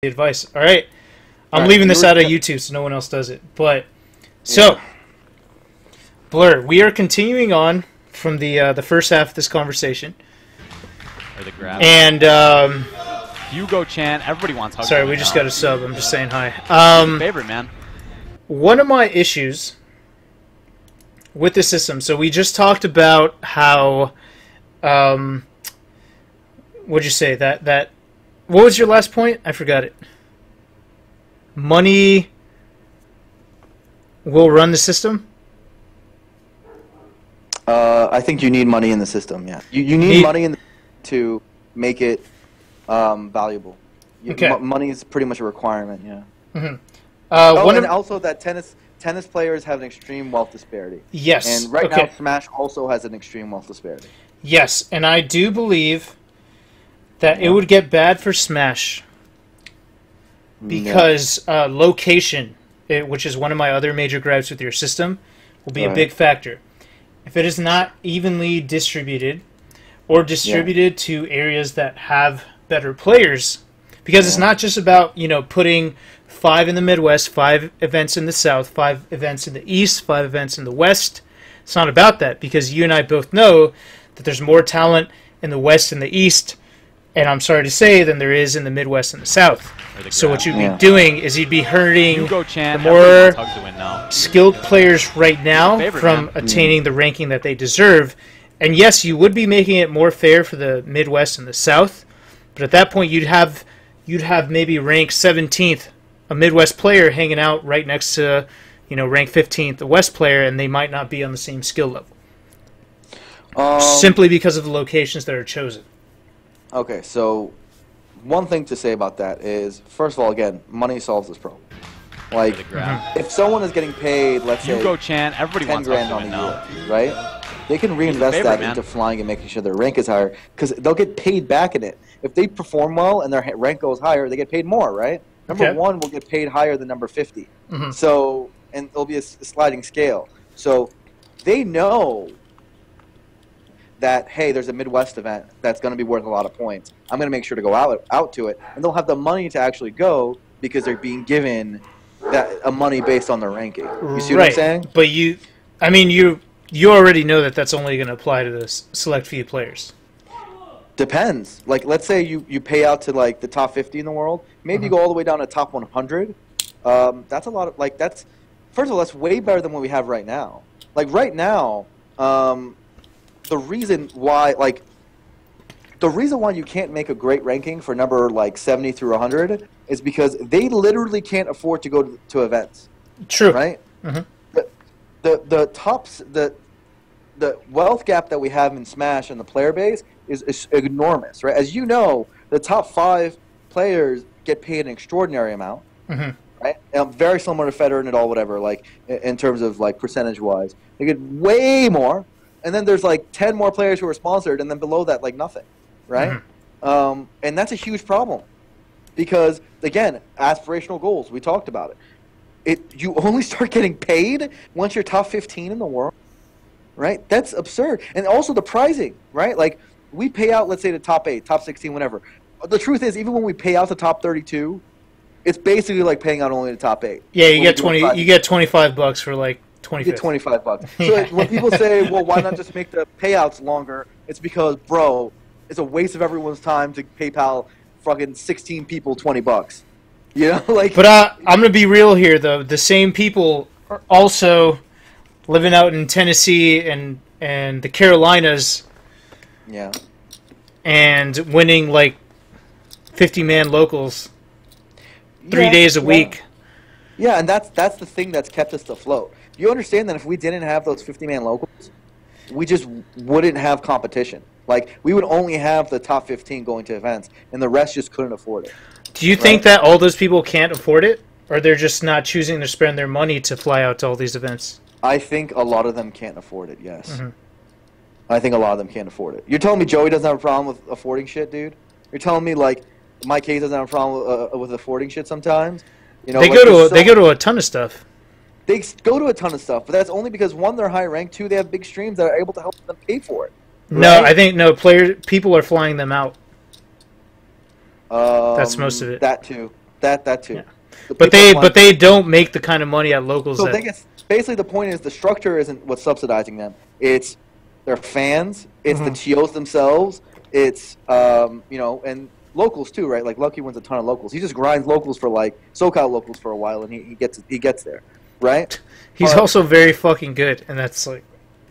the advice. All right. I'm Alright, leaving this out of YouTube so no one else does it. But so, Blur, we are continuing on from the first half of this conversation. Or the grab. And Hugo Chan, everybody wants HugS. sorry, we just got a sub. I'm just saying hi. Favorite man. One of my issues with the system. So we just talked about how what'd you say? That what was your last point? I forgot it. Money will run the system? I think you need money in the system, yeah. You need money in to make it valuable. Okay. Money is pretty much a requirement, yeah. Mm-hmm. And also that tennis players have an extreme wealth disparity. Yes. And right now, Smash also has an extreme wealth disparity. Yes, and I do believe that it would get bad for Smash because location, which is one of my other major gripes with your system, will be a big factor. If it is not evenly distributed or distributed to areas that have better players, because it's not just about, putting 5 in the Midwest, 5 events in the South, 5 events in the East, 5 events in the West. It's not about that, because you and I both know that there's more talent in the West and the East, and I'm sorry to say, than there is in the Midwest and the South. So what you'd be doing is you'd be hurting the more skilled players right now from attaining the ranking that they deserve. And yes, you would be making it more fair for the Midwest and the South, but at that point you'd have maybe rank 17th a Midwest player hanging out right next to rank 15th a West player, and they might not be on the same skill level. Simply because of the locations that are chosen. Okay, so one thing to say about that is, first of all, again, money solves this problem. Like, if someone is getting paid, let's say, Hugo Chan, everybody 10 wants grand on a year, right? They can reinvest that into flying and making sure their rank is higher, because they'll get paid back in it. If they perform well and their rank goes higher, they get paid more, right? Number 1 will get paid higher than number 50. So, and it'll be a sliding scale. So, they know that, hey, there's a Midwest event that's going to be worth a lot of points. I'm going to make sure to go out to it. And they'll have the money to actually go because they're being given that money based on their ranking. You see what I'm saying? But you already know that that's only going to apply to the select few players. Depends. Like, let's say you pay out to, like, the top 50 in the world. Maybe you go all the way down to top 100. That's a lot of, like, first of all, that's way better than what we have right now. Like, right now, the reason why you can't make a great ranking for number like 70 through 100 is because they literally can't afford to go to events. True. Right? The wealth gap that we have in Smash and the player base is enormous, right? As you know, the top 5 players get paid an extraordinary amount, right? Very similar to Federer, Nadal, whatever, like in terms of like percentage-wise. They get way more. And then there's like 10 more players who are sponsored, and then below that, like nothing, right? And that's a huge problem because, again, aspirational goals. We talked about it. You only start getting paid once you're top 15 in the world, right? That's absurd. And also the pricing, right? Like we pay out, let's say, the top 8, top 16, whatever. The truth is, even when we pay out the top 32, it's basically like paying out only the top 8. Yeah, you get $25 for like. You get $25. So when people say, well, why not just make the payouts longer? It's because, bro, it's a waste of everyone's time to PayPal fucking 16 people $20. You know, like. But I'm gonna be real here, though. The same people are also living out in Tennessee and the Carolinas. Yeah. And winning like 50-man locals 3 days a week. Yeah, and that's the thing that's kept us afloat. You understand that if we didn't have those 50-man locals, we just wouldn't have competition. Like, we would only have the top 15 going to events, and the rest just couldn't afford it. Do you think that all those people can't afford it? Or they're just not choosing to spend their money to fly out to all these events? I think a lot of them can't afford it, yes. I think a lot of them can't afford it. You're telling me Joey doesn't have a problem with affording shit, dude? You're telling me, like, Mike Hayes doesn't have a problem with affording shit sometimes? You know, they go to a ton of stuff. They go to a ton of stuff, but that's only because, 1, they're high ranked, 2, they have big streams that are able to help them pay for it. Right? No, I think people are flying them out. That's most of it. That too. That too. Yeah. The But people want- they don't make the kind of money at locals. So that, they get, basically the point is the structure isn't what's subsidizing them. It's their fans. It's the TOs themselves. It's and locals too, right? Like Lucky wins a ton of locals. He just grinds locals for like SoCal locals for a while, and he gets there, right? He's also very fucking good, and that's like.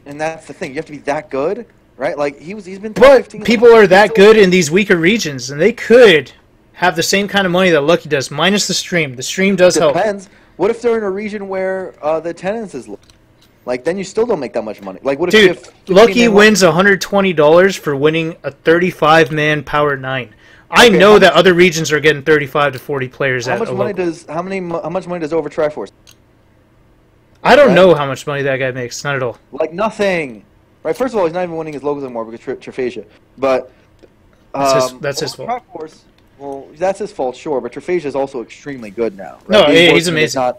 And that's the thing. You have to be that good, right? Like he's been. But 15 people are that good in these weaker regions, and they could have the same kind of money that Lucky does, minus the stream. The stream does help. Depends. What if they're in a region where the attendance is low? Like, then you still don't make that much money. Like, what if you have Lucky wins $120 for winning a 35-man Power 9. I know that other regions are getting 35 to 40 players. How much money does how much money does Over Triforce? I don't know how much money that guy makes. Not at all. Like nothing. Right. First of all, he's not even winning his locals anymore because Traphasia. But that's his fault. Triforce, well, that's his fault, sure. But Traphasia is also extremely good now. Right? No, he's amazing.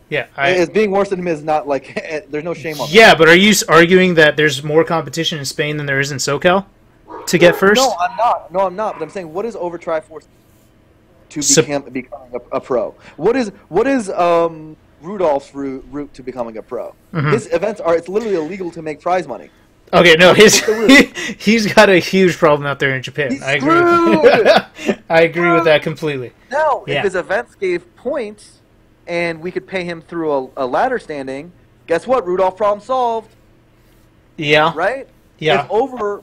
Being worse than him is not like there's no shame on. Yeah, but are you arguing that there's more competition in Spain than there is in SoCal to get first? No, I'm not. No, I'm not. But I'm saying, what is Over Triforce to becoming a pro? What is Rudolph's route to becoming a pro? His events it's literally illegal to make prize money. Okay, no, he's got a huge problem out there in Japan. He's I agree. I agree with that completely. Now, if his events gave points and we could pay him through a ladder standing, guess what? Rudolph problem solved. Yeah. Right? Yeah. If Over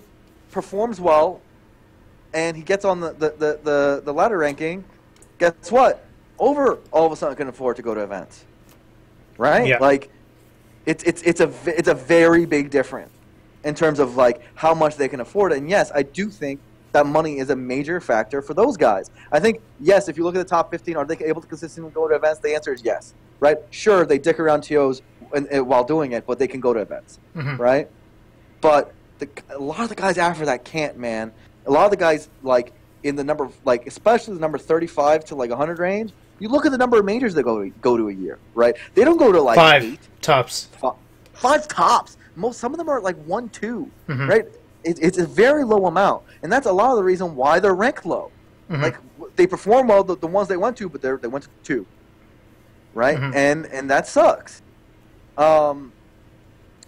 performs well and he gets on the ladder ranking, guess what? Over all of a sudden can afford to go to events. Right? Yeah. Like it's a very big difference in terms of like how much they can afford. And yes, I do think that money is a major factor for those guys. I think, yes, if you look at the top 15, are they able to consistently go to events? The answer is yes, right? Sure, they dick around TOs while doing it, but they can go to events, right? But a lot of the guys after that can't, man. A lot of the guys, like, in the number, like, especially the number 35 to, like, 100 range, you look at the number of majors that go to a year, right? They don't go to, like, 5 8. tops. 5 tops. Some of them are like 1, 2, right? It's a very low amount, and that's a lot of the reason why they're ranked low. Like they perform well, the ones they went to, but they went to 2, right? And that sucks. And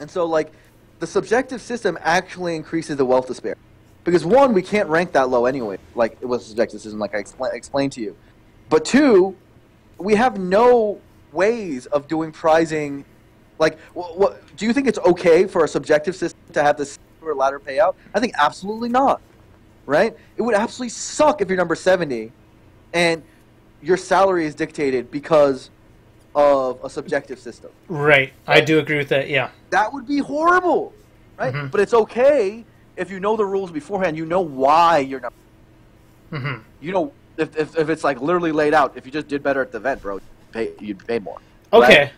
so like the subjective system actually increases the wealth disparity because 1, we can't rank that low anyway. Like it was a subjective system, like I explained to you. But 2, we have no ways of doing prizing. Like, what do you think it's okay for a subjective system to have this ladder payout? I think absolutely not, right? It would absolutely suck if you're number 70 and your salary is dictated because of a subjective system. Right. I do agree with that, yeah. That would be horrible, right? But it's okay if you know the rules beforehand. You know why you're number. You know, if it's like literally laid out, if you just did better at the event, bro, you'd pay more. Okay. Right?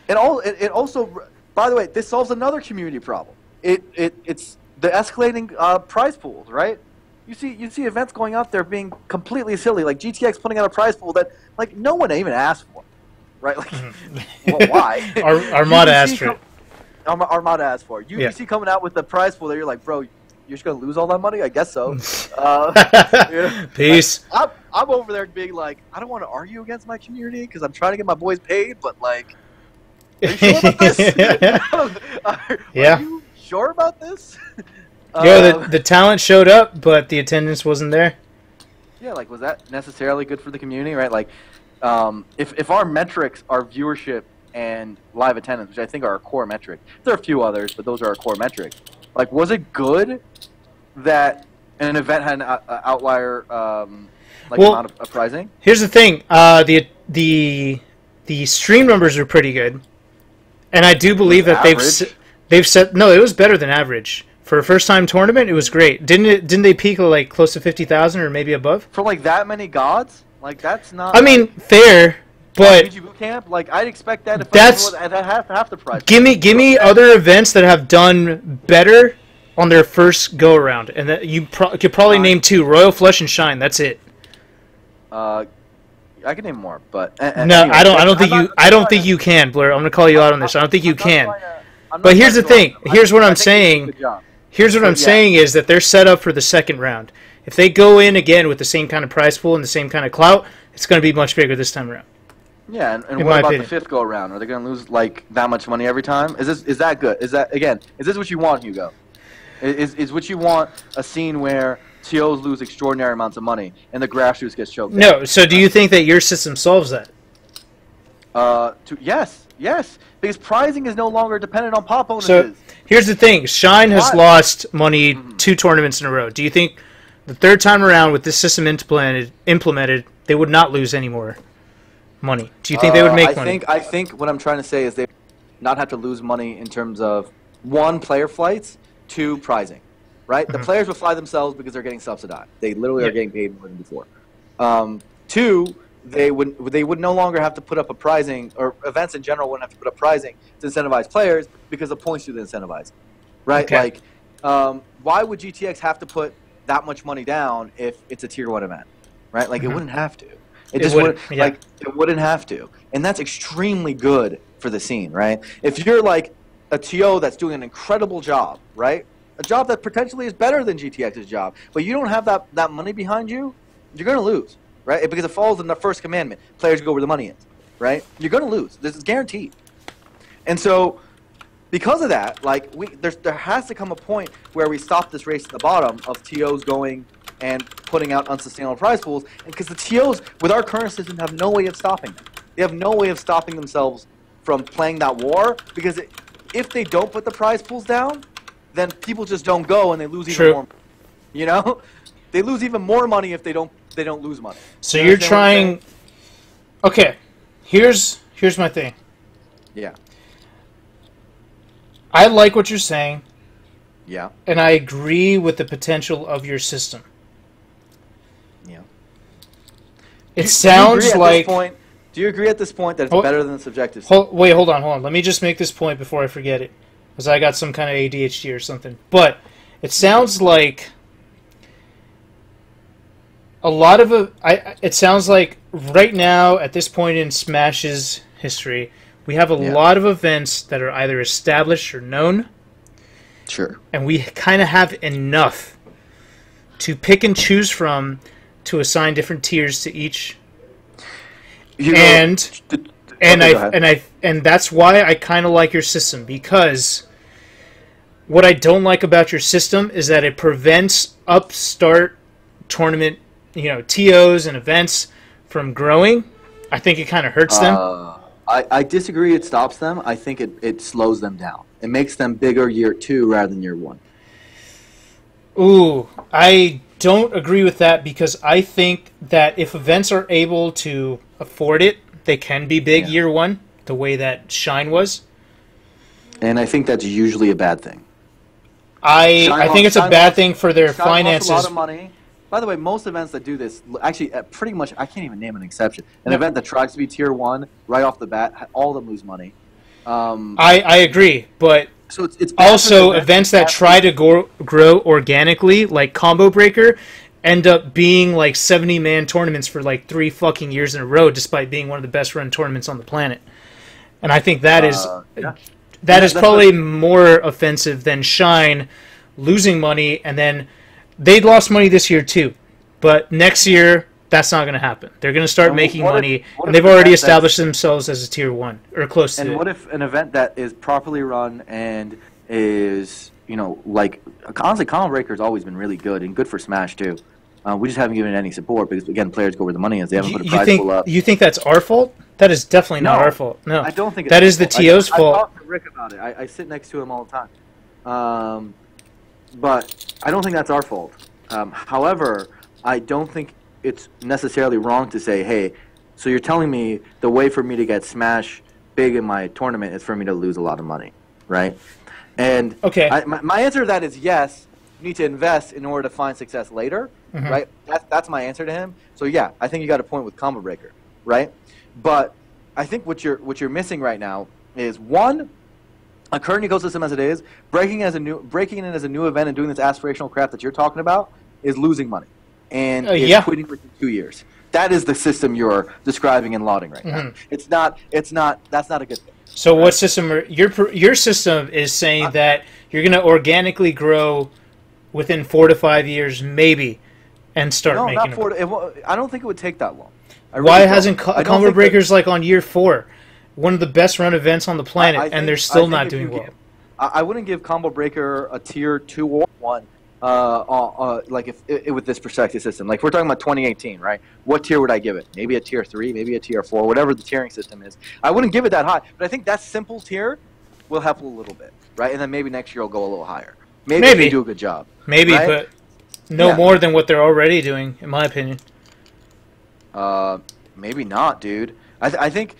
It also, by the way, this solves another community problem. It's the escalating prize pools, right? You see events going out there being completely silly, like GTX putting out a prize pool that like no one even asked for, right? Like, well, why? Armada asked for it. Armada asked for it. UBC coming out with the prize pool that you're like, bro, you're just gonna lose all that money? I guess so. Peace. Like, I'm over there being like, I don't want to argue against my community because I'm trying to get my boys paid, but like. Are you sure about this? Are you sure about this? The talent showed up, but the attendance wasn't there. Yeah, like, was that necessarily good for the community, right? Like, if our metrics are viewership and live attendance, which I think are our core metric, there are a few others, but those are our core metrics. Like, was it good that an event had an outlier amount of prizing? Here's the thing: the stream numbers are pretty good. And I do believe that they've set no, it was better than average for a first time tournament. It was great. Didn't they peak like close to 50,000 or maybe above for like that many gods? Like that's not. I mean, fair, but PG Boot Camp. Like I'd expect that. If that's half the price. Give me other events that have done better on their first go around, and that you could probably name 2: Royal Flush and Shine. That's it. I can name more, but no, anyway, I don't think you can, Blur. I'm gonna call you out on this. I don't think you can. But here's the thing. Here's what I'm saying. Here's what I'm saying is that they're set up for the second round. If they go in again with the same kind of prize pool and the same kind of clout, it's going to be much bigger this time around. Yeah, and In what my about opinion. the fifth go around? Are they going to lose like that much money every time? Is that good? Is this what you want, Hugo? Is what you want a scene where TOs lose extraordinary amounts of money and the grassroots gets choked? No. So do you think that your system solves that? Yes, because prizing is no longer dependent on pop bonuses. So here's the thing: Shine has lost money 2 tournaments in a row. Do you think the third time around with this system implemented, they would not lose any more money? Do you think they would make money? I think what I'm trying to say is they not have to lose money in terms of 1, player flights, 2, prizing, right? The players will fly themselves because they're getting subsidized. They literally are getting paid more than before. 2, they would no longer have to put up a prizing, or events in general wouldn't have to put up prizing to incentivize players because the points do the incentivizing, right? Okay. Like, why would GTX have to put that much money down if it's a tier 1 event, right? Like, it wouldn't have to. It just wouldn't, yeah. like, it wouldn't have to. And that's extremely good for the scene, right? If you're like a TO that's doing an incredible job, right? A job that potentially is better than GTX's job, but you don't have that money behind you, you're going to lose, right? Because it falls in the first commandment. Players go where the money is, right? You're going to lose. This is guaranteed. And so because of that, like, there has to come a point where we stop this race at the bottom of TOs going and putting out unsustainable prize pools, and because the TOs, with our current system, have no way of stopping them. They have no way of stopping themselves from playing that war, because if they don't put the prize pools down, then people just don't go and they lose even more. You know, they lose even more money if they don't lose money. So you're trying. Okay, here's my thing. Yeah. I like what you're saying. Yeah. And I agree with the potential of your system. Yeah. It sounds like. Do you agree at this point that it's better than the subjective? Wait, hold on. Let me just make this point before I forget it, because I got some kind of ADHD or something. But it sounds like a lot of it sounds like right now at this point in Smash's history, we have a lot of events that are either established or known. Sure. And we kind of have enough to pick and choose from to assign different tiers to each. And that's why I kind of like your system, because what I don't like about your system is that it prevents upstart tournament, TOs and events from growing. I think it kind of hurts them. I disagree. It stops them. I think it slows them down. It makes them bigger year 2 rather than year 1. Ooh, I don't agree with that, because I think that if events are able to afford it, they can be big year 1, the way that Shine was. And I think that's usually a bad thing. I think it's a bad thing for their finances. A lot of money. By the way, most events that do this, actually, pretty much, I can't even name an exception. An event that tries to be tier 1 right off the bat, all of them lose money. I agree, but so it's also events that try to grow organically, like Combo Breaker, end up being like 70-man tournaments for like 3 fucking years in a row, despite being one of the best run tournaments on the planet. And I think that is probably more offensive than Shine losing money, and then they lost money this year too, but next year that's not going to happen. They're going to start making money, and they've already established themselves as a tier 1 or close to it. And what if an event that is properly run and is, like, honestly, Combo Breaker has always been really good and good for Smash too. We just haven't given it any support because, again, players go where the money is. They haven't put a prize pool up. You think that's our fault? That is definitely not our fault. No, I don't think that is the TO's fault. I talked to Rick about it. I sit next to him all the time. But I don't think that's our fault. However, I don't think it's necessarily wrong to say, hey, so you're telling me the way for me to get Smash big in my tournament is for me to lose a lot of money, right? And my answer to that is yes, you need to invest in order to find success later, right? That's my answer to him. So yeah, I think you got a point with Combo Breaker, right? But I think what you're missing right now is, one, a current ecosystem as it is, breaking in as a new event and doing this aspirational crap that you're talking about is losing money, and is quitting within 2 years. That is the system you're describing and lauding right now. It's not. That's not a good thing. So what system? Your system is saying that you're going to organically grow within 4 to 5 years, maybe, and start making. I don't think it would take that long. Why hasn't Combo Breakers like on year 4? One of the best run events on the planet, and they're still not doing well. I wouldn't give Combo Breaker a tier 2 or 1. Like if with this perspective system, like we're talking about 2018, right? What tier would I give it? Maybe a tier 3, maybe a tier 4, whatever the tiering system is. I wouldn't give it that high, but I think that simple tier will help a little bit, right? And then maybe next year will go a little higher. Maybe they do a good job. Maybe, right? But no more than what they're already doing, in my opinion. Maybe not, dude. I think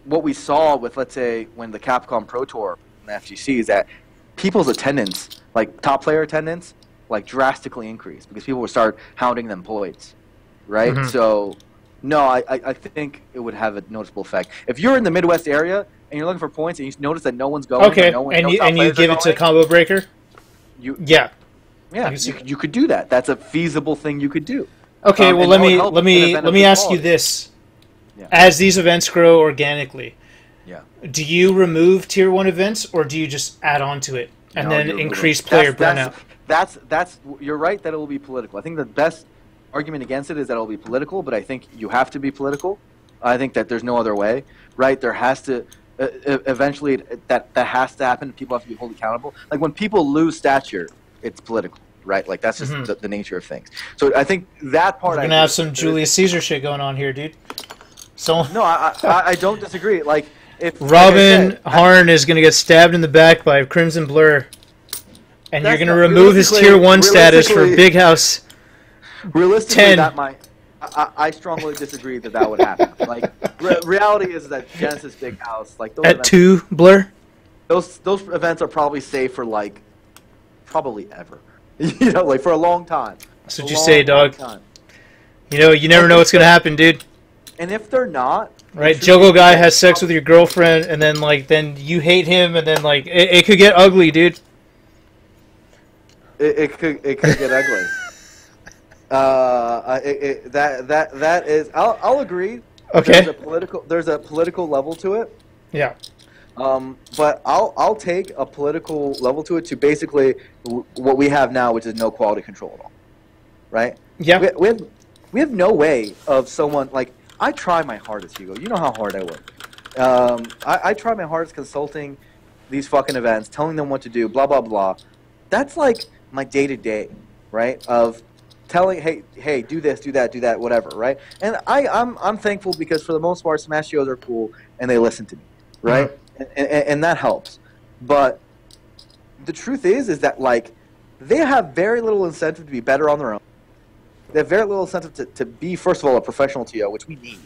what we saw with, let's say, when the Capcom Pro Tour and the FGC is that people's attendance, like top player attendance, like drastically increased because people would start hounding them points, right? Mm-hmm. So, no, I think it would have a noticeable effect. If you're in the Midwest area and you're looking for points and you notice that no one's going, okay, and you give it to Combo Breaker, you could do that. That's a feasible thing you could do. Okay, well let me ask you this: as these events grow organically, do you remove tier 1 events or do you just add on to it and then increase player burnout? That's you're right that it will be political. I think the best argument against it is that it will be political, but I think you have to be political. I think that there's no other way, right? There has to eventually that has to happen. People have to be held accountable. Like when people lose stature, it's political, right? Like that's just the nature of things. So I think that part. We're gonna have some Julius Caesar shit going on here, dude. So no, I don't disagree. Like if Robin Harn is gonna get stabbed in the back by Crimson Blur. And you're going to remove his tier 1 status for Big House. Realistically, 10. I strongly disagree that would happen. Like reality is that Genesis Big House, like those at events, 2 Blur, those events are probably safe for like probably ever. You know, like for a long time. That's what you say, dog. You know, you never know what's going to happen, dude. And if they're not, right? Jogo guy has sex with your girlfriend, and then you hate him, and then it could get ugly, dude. It could get ugly. That is. I'll agree. Okay. There's a political level to it. Yeah. But I'll take a political level to it to basically what we have now, which is no quality control at all. Right. Yeah. We have no way of someone like I try my hardest, Hugo. You know how hard I work. I try my hardest consulting these fucking events, telling them what to do, blah blah blah. That's like my day-to-day, right, of telling, hey, do this, do that, whatever, right? And I'm thankful because for the most part, Smash GOs are cool and they listen to me, right? Mm-hmm. And that helps. But the truth is that, like, they have very little incentive to be better on their own. They have very little incentive to be, first of all, a professional TO, which we need,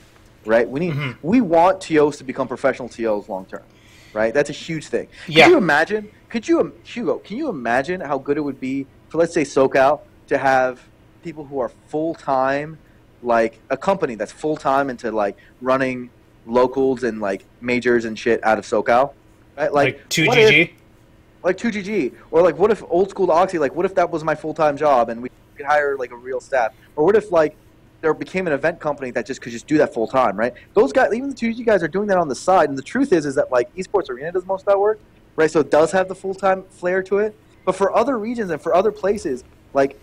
right? We want TOs to become professional TOs long-term, right? That's a huge thing. Yeah. Could you imagine... Hugo, can you imagine how good it would be for, let's say, SoCal to have people who are full-time, like a company that's full-time into, like, running locals and, like, majors and shit out of SoCal? Right? Like 2GG? Like 2GG. Or, like, what if old school Oxy, like, what if that was my full-time job and we could hire, like, a real staff? Or what if, like, there became an event company that could just do that full-time, right? Those guys, even the 2GG guys are doing that on the side. And the truth is that, like, Esports Arena does most of that work. Right, so it does have the full-time flair to it. But for other regions and for other places, like,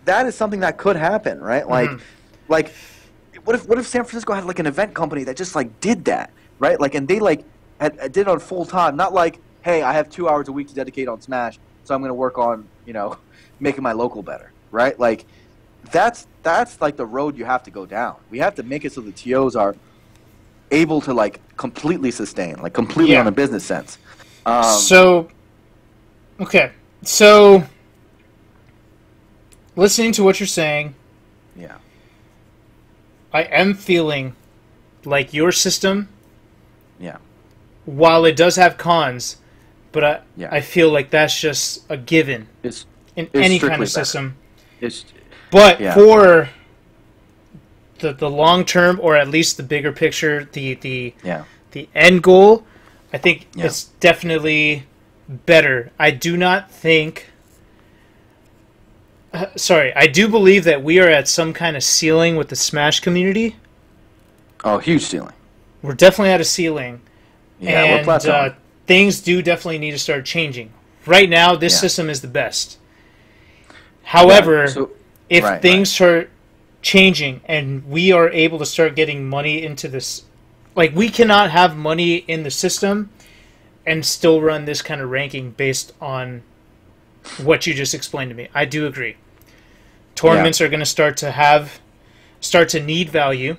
that is something that could happen, right? Like, what if San Francisco had, like, an event company that just, like, did that, right? Like, and they, like, did it on full-time. Not like, hey, I have 2 hours a week to dedicate on Smash, so I'm going to work on, you know, making my local better, right? Like, that's like, the road you have to go down. We have to make it so the TOs are able to, like, completely sustain, like, completely on a business sense. So listening to what you're saying, I am feeling like your system, while it does have cons, but I feel like that's just a given in any kind of system. But for the long term, or at least the bigger picture, the end goal, I think it's definitely better. I do not think... I do believe that we are at some kind of ceiling with the Smash community. Oh, huge ceiling. We're definitely at a ceiling. Yeah, and we're plateauing. Things do definitely need to start changing. Right now, this system is the best. However, if things start changing and we are able to start getting money into this, like, we cannot have money in the system and still run this kind of ranking based on what you just explained to me. I do agree. Tournaments are going to start to need value.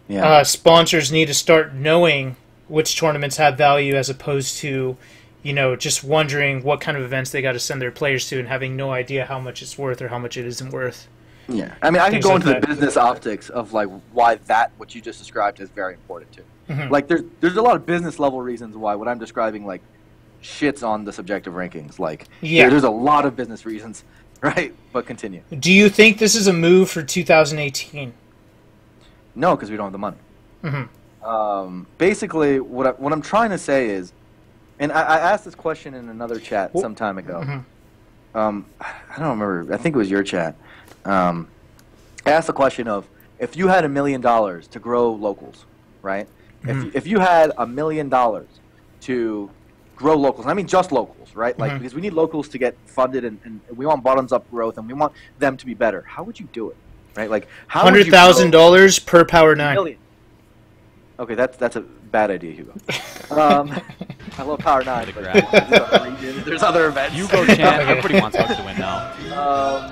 Yeah. Sponsors need to start knowing which tournaments have value as opposed to, just wondering what kind of events they got to send their players to and having no idea how much it's worth or how much it isn't worth. Yeah, I mean, I can go into the business optics of like why what you just described is very important too. Mm-hmm. Like, there's a lot of business level reasons why what I'm describing like shits on the subjective rankings. Like, there's a lot of business reasons, right? But continue. Do you think this is a move for 2018? No, because we don't have the money. Basically, what I'm trying to say is, and I asked this question in another chat some time ago. I don't remember. I think it was your chat. I asked the question of, if you had $1 million to grow locals, right? If you had $1 million to grow locals, and I mean just locals, right? Like, because we need locals to get funded, and we want bottoms-up growth, and we want them to be better. How would you do it, right? Like, how $100,000 per Power 9. Okay, that's a bad idea, Hugo. I love Power 9, but there's other events. Hugo Chan, everybody wants HugS to win now.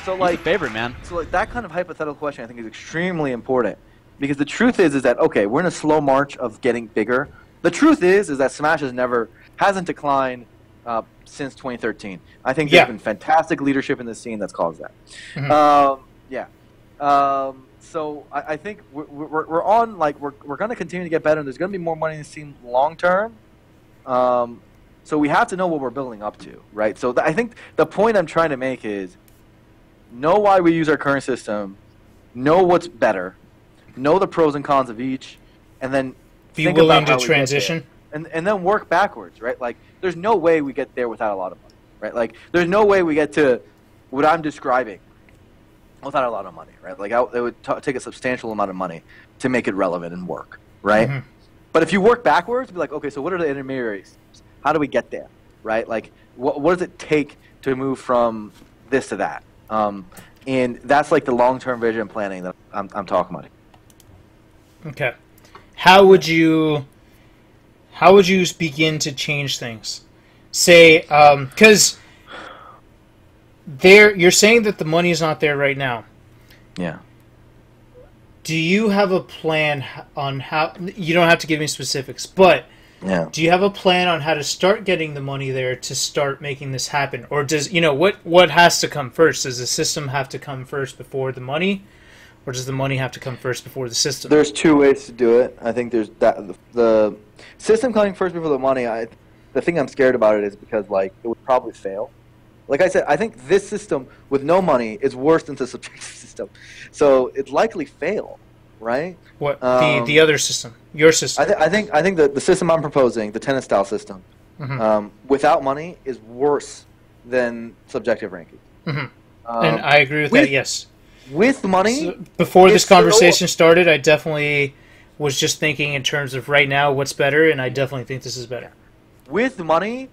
So, like, he's the favorite, man. So, like, that kind of hypothetical question I think is extremely important, because the truth is that, okay, we're in a slow march of getting bigger. The truth is that Smash hasn't declined since 2013. I think there's been fantastic leadership in the scene that's caused that. So I think we're on, like, we're going to continue to get better, and there's going to be more money in the scene long term. So we have to know what we're building up to, right? So I think the point I'm trying to make is, know why we use our current system, know what's better, know the pros and cons of each, and then be willing to transition. And then work backwards, right? Like, there's no way we get there without a lot of money, right? Like, there's no way we get to what I'm describing without a lot of money, right? Like, it would take a substantial amount of money to make it relevant and work, right? But if you work backwards, be like, okay, so what are the intermediaries? How do we get there, right? Like, what does it take to move from this to that? And that's like the long-term vision planning that I'm talking about. Okay. How would you begin to change things? Say, because you're saying that the money is not there right now. Yeah. Do you have a plan on how? You don't have to give me specifics, but do you have a plan on how to start getting the money there to start making this happen? Or does what has to come first? Does the system have to come first before the money? Or does the money have to come first before the system? There's two ways to do it. I think there's the system coming first before the money. The thing I'm scared about it is because, like, it would probably fail. Like I said, I think this system with no money is worse than the subjective system, so it'd likely fail, right? What the other system, your system? I think the system I'm proposing, the tennis style system, without money is worse than subjective ranking. And I agree with that. Yes. With money, so before this conversation started, I definitely was just thinking in terms of right now what's better, and I definitely think this is better. With money,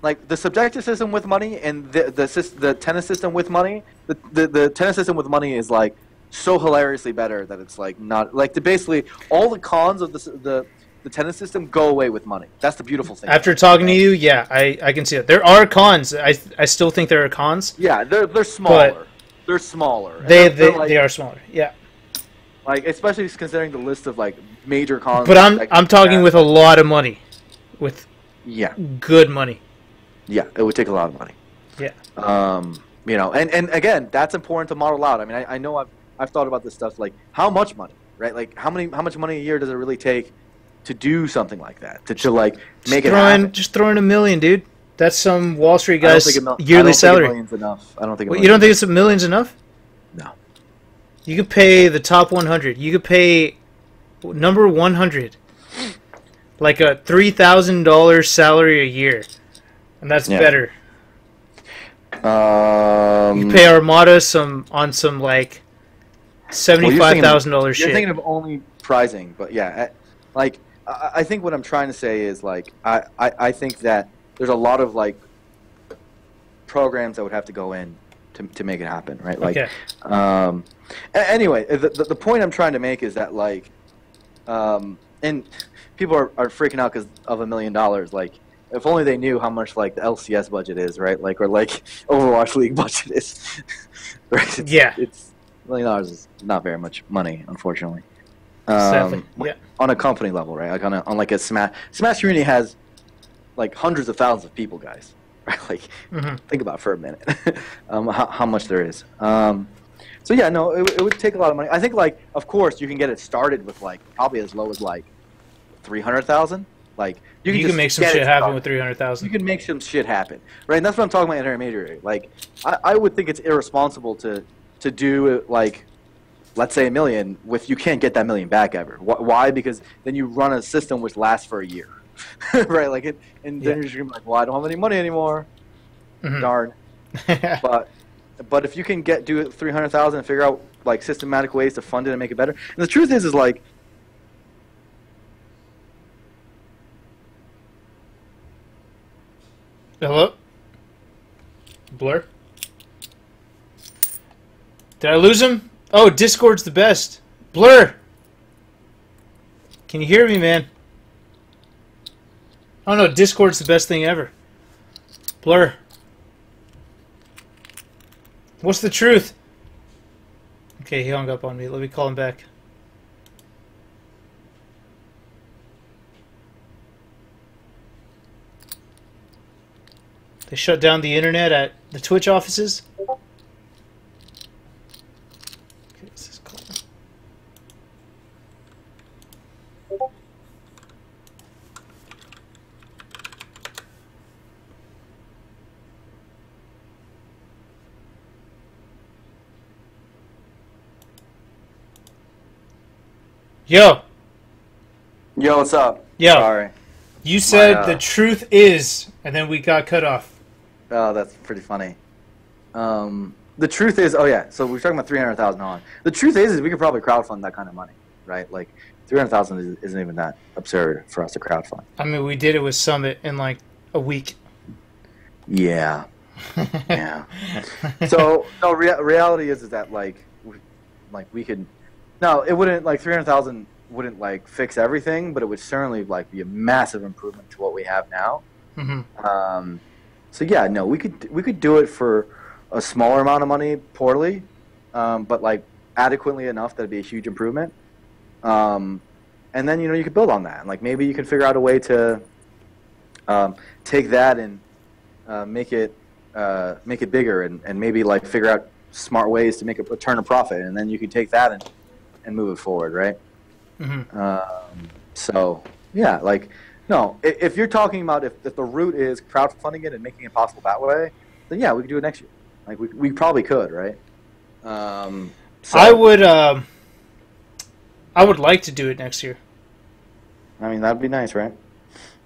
like the subjective system with money and the tennis system with money, the tennis system with money is like so hilariously better that it's like not like basically all the cons of the tennis system go away with money. That's the beautiful thing. After talking to you, yeah, I can see it. There are cons. I still think there are cons. Yeah, they're smaller. They're smaller. They are smaller. Yeah. Like, especially considering the list of like major cons. But I'm talking with a lot of money, with good money. Yeah, it would take a lot of money. Yeah. And again, that's important to model out. I mean, I know I've thought about this stuff, like how much money, right? Like how much money a year does it really take to do something like that? To like make it happen? Just throw in $1 million, dude. That's some Wall Street guy's yearly salary. I don't think. You don't think it's $millions enough? No. You could pay the top 100. You could pay number 100, like a $3,000 salary a year, and that's better. You can pay Armada on some like $75,000 shit. You're thinking of only prizing, but yeah, like I think what I'm trying to say is like I think that there's a lot of like programs that would have to go in to make it happen, right? Like, Okay. Anyway, the point I'm trying to make is that like, and people are freaking out because of $1 million. Like, if only they knew how much like the LCS budget is, right? Like, or like Overwatch League budget is. Right? It's $1 million is not very much money, unfortunately. Sadly, yeah. On a company level, right? Like on like a Smash community has like hundreds of thousands of people, guys. Right? Like, think about it for a minute, how much there is. So yeah, no, it would take a lot of money. I think like, of course, you can get it started with like probably as low as like 300,000. Like you can make some shit happen with 300,000. You can make some shit happen, right? And that's what I'm talking about intermediary. Like, I would think it's irresponsible to do it like, let's say $1 million, if you can't get that $1 million back ever. Why? Because then you run a system which lasts for a year, right? Like, and then you're just gonna be like, well, I don't have any money anymore. Darn. But if you can do it 300,000 and figure out like systematic ways to fund it and make it better. And the truth is like. Hello? Blur? Did I lose him? Oh, Discord's the best. Blur! Can you hear me, man? Oh no, Discord's the best thing ever. Blur. What's the truth? Okay, he hung up on me. Let me call him back. They shut down the internet at the Twitch offices? Okay, this is cool. Yo! Yo, what's up? Yo. Sorry. You said the truth is, and then we got cut off. Oh, that's pretty funny. The truth is, oh yeah, so we're talking about 300,000 on. The truth is we could probably crowdfund that kind of money, right? Like 300,000 isn't even that absurd for us to crowdfund. I mean, we did it with Summit in like a week. Yeah, yeah. So no, reality is that like we could. No, it wouldn't like 300,000 wouldn't like fix everything, but it would certainly like be a massive improvement to what we have now. So yeah, no, we could do it for a smaller amount of money, poorly, but like adequately enough that'd be a huge improvement. And then you could build on that. Like maybe you could figure out a way to take that and make it bigger, and maybe like figure out smart ways to make a turn a profit, and then you could take that and move it forward, right? So yeah, like. No, if you're talking about if the route is crowdfunding it and making it possible that way, then yeah, we could do it next year. Like we probably could, right? So, I would like to do it next year. I mean, that'd be nice, right?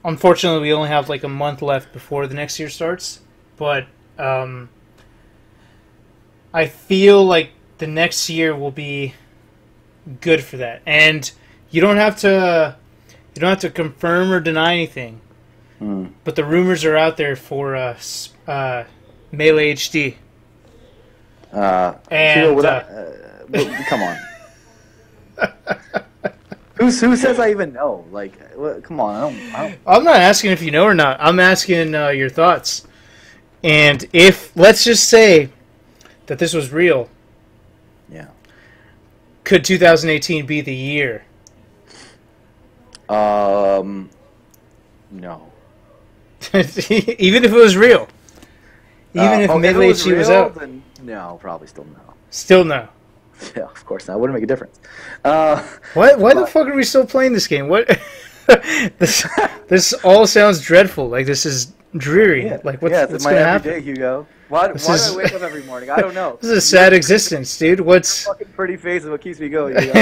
Unfortunately, we only have like a month left before the next year starts, but I feel like the next year will be good for that, and you don't have to confirm or deny anything. But the rumors are out there for Melee HD. Come on. Who says I even know? Like, come on. I'm not asking if you know or not. I'm asking your thoughts. And if, let's just say that this was real. Yeah. Could 2018 be the year? No. Even if it was real. Even if Melee HD was out. Then no, probably still no. Still no. Yeah, of course not. It wouldn't make a difference. Why the fuck are we still playing this game? What? This all sounds dreadful. Like this is dreary. Yeah. Like what's it's going to happen? Every day, Hugo. Why do I wake up every morning? I don't know. This is a sad existence, dude. What's fucking pretty face is what keeps me going. Hugo.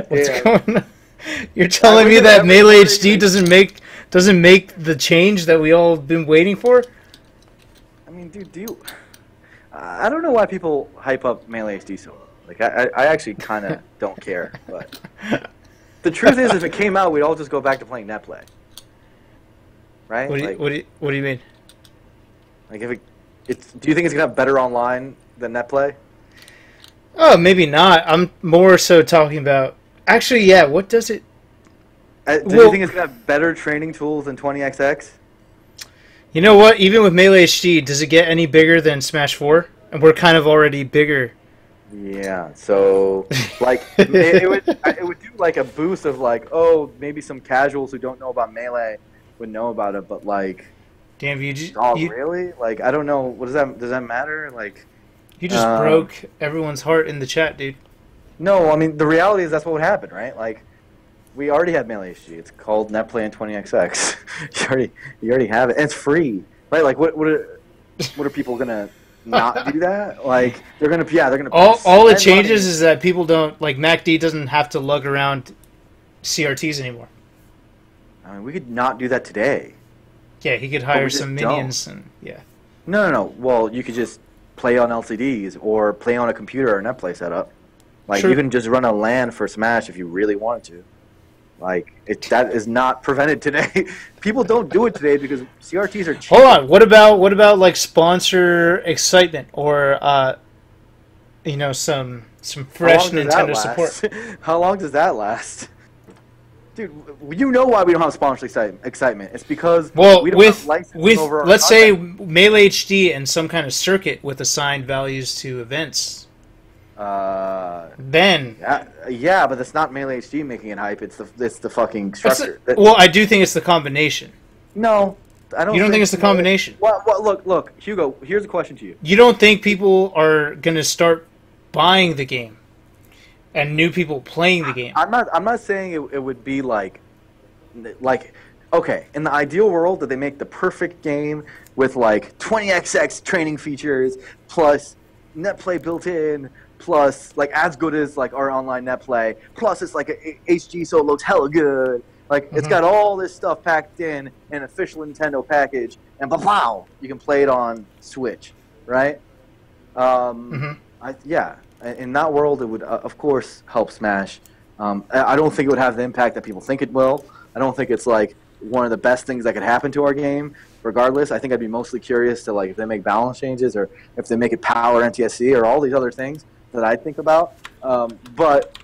What's going on? You're telling me that Melee HD doesn't make the change that we all been waiting for? I mean, dude, I don't know why people hype up Melee HD so much. Like, I actually kind of don't care. But the truth is, if it came out, we'd all just go back to playing netplay. Right? What do you mean? Like, if Do you think it's gonna have better online than net play? Oh, maybe not. I'm more so talking about. Actually, yeah. What does it? Do you think it's gonna have better training tools than 20XX? You know what? Even with Melee HD, does it get any bigger than Smash 4? And we're kind of already bigger. Yeah. So, like, it would do like a boost of like, oh, maybe some casuals who don't know about Melee would know about it, but like, damn, really? Like, I don't know. What does that matter? Like, you just broke everyone's heart in the chat, dude. No, I mean the reality is that's what would happen, right? Like, we already have Melee HD. It's called NetPlay and 20XX. you already have it, and it's free, right? Like, what are people gonna not do that? Like, they're gonna all it changes is that people don't like MacD doesn't have to lug around CRTs anymore. I mean, we could not do that today. Yeah, he could hire some minions and yeah. No. Well, you could just play on LCDs or play on a computer or NetPlay setup. Like, True. you can just run a LAN for Smash if you really wanted to. Like, that is not prevented today. People don't do it today because CRTs are cheap. Hold on. What about like sponsor excitement or some fresh Nintendo support? How long does that last? Dude, you know why we don't have sponsor excitement. It's because we don't have licensing over our let's say content. Melee HD and some kind of circuit with assigned values to events. Then yeah, but that's not Melee HD making it hype. It's the fucking structure. Well, I do think it's the combination. No, I don't. You don't think it's the combination? Well, look, Hugo. Here's a question to you. You don't think people are gonna start buying the game, and new people playing the game? I'm not saying it would be like, okay, in the ideal world that they make the perfect game with like 20XX training features plus NetPlay built in. Plus, like, as good as like our online net play. Plus, it's like a HG, so it looks hella good. Like, it's got all this stuff packed in an official Nintendo package, and wow, you can play it on Switch, right? In that world, it would of course help Smash. I don't think it would have the impact that people think it will. I don't think it's like one of the best things that could happen to our game. Regardless, I think I'd be mostly curious to like if they make balance changes or if they make it power NTSC or all these other things that I think about, but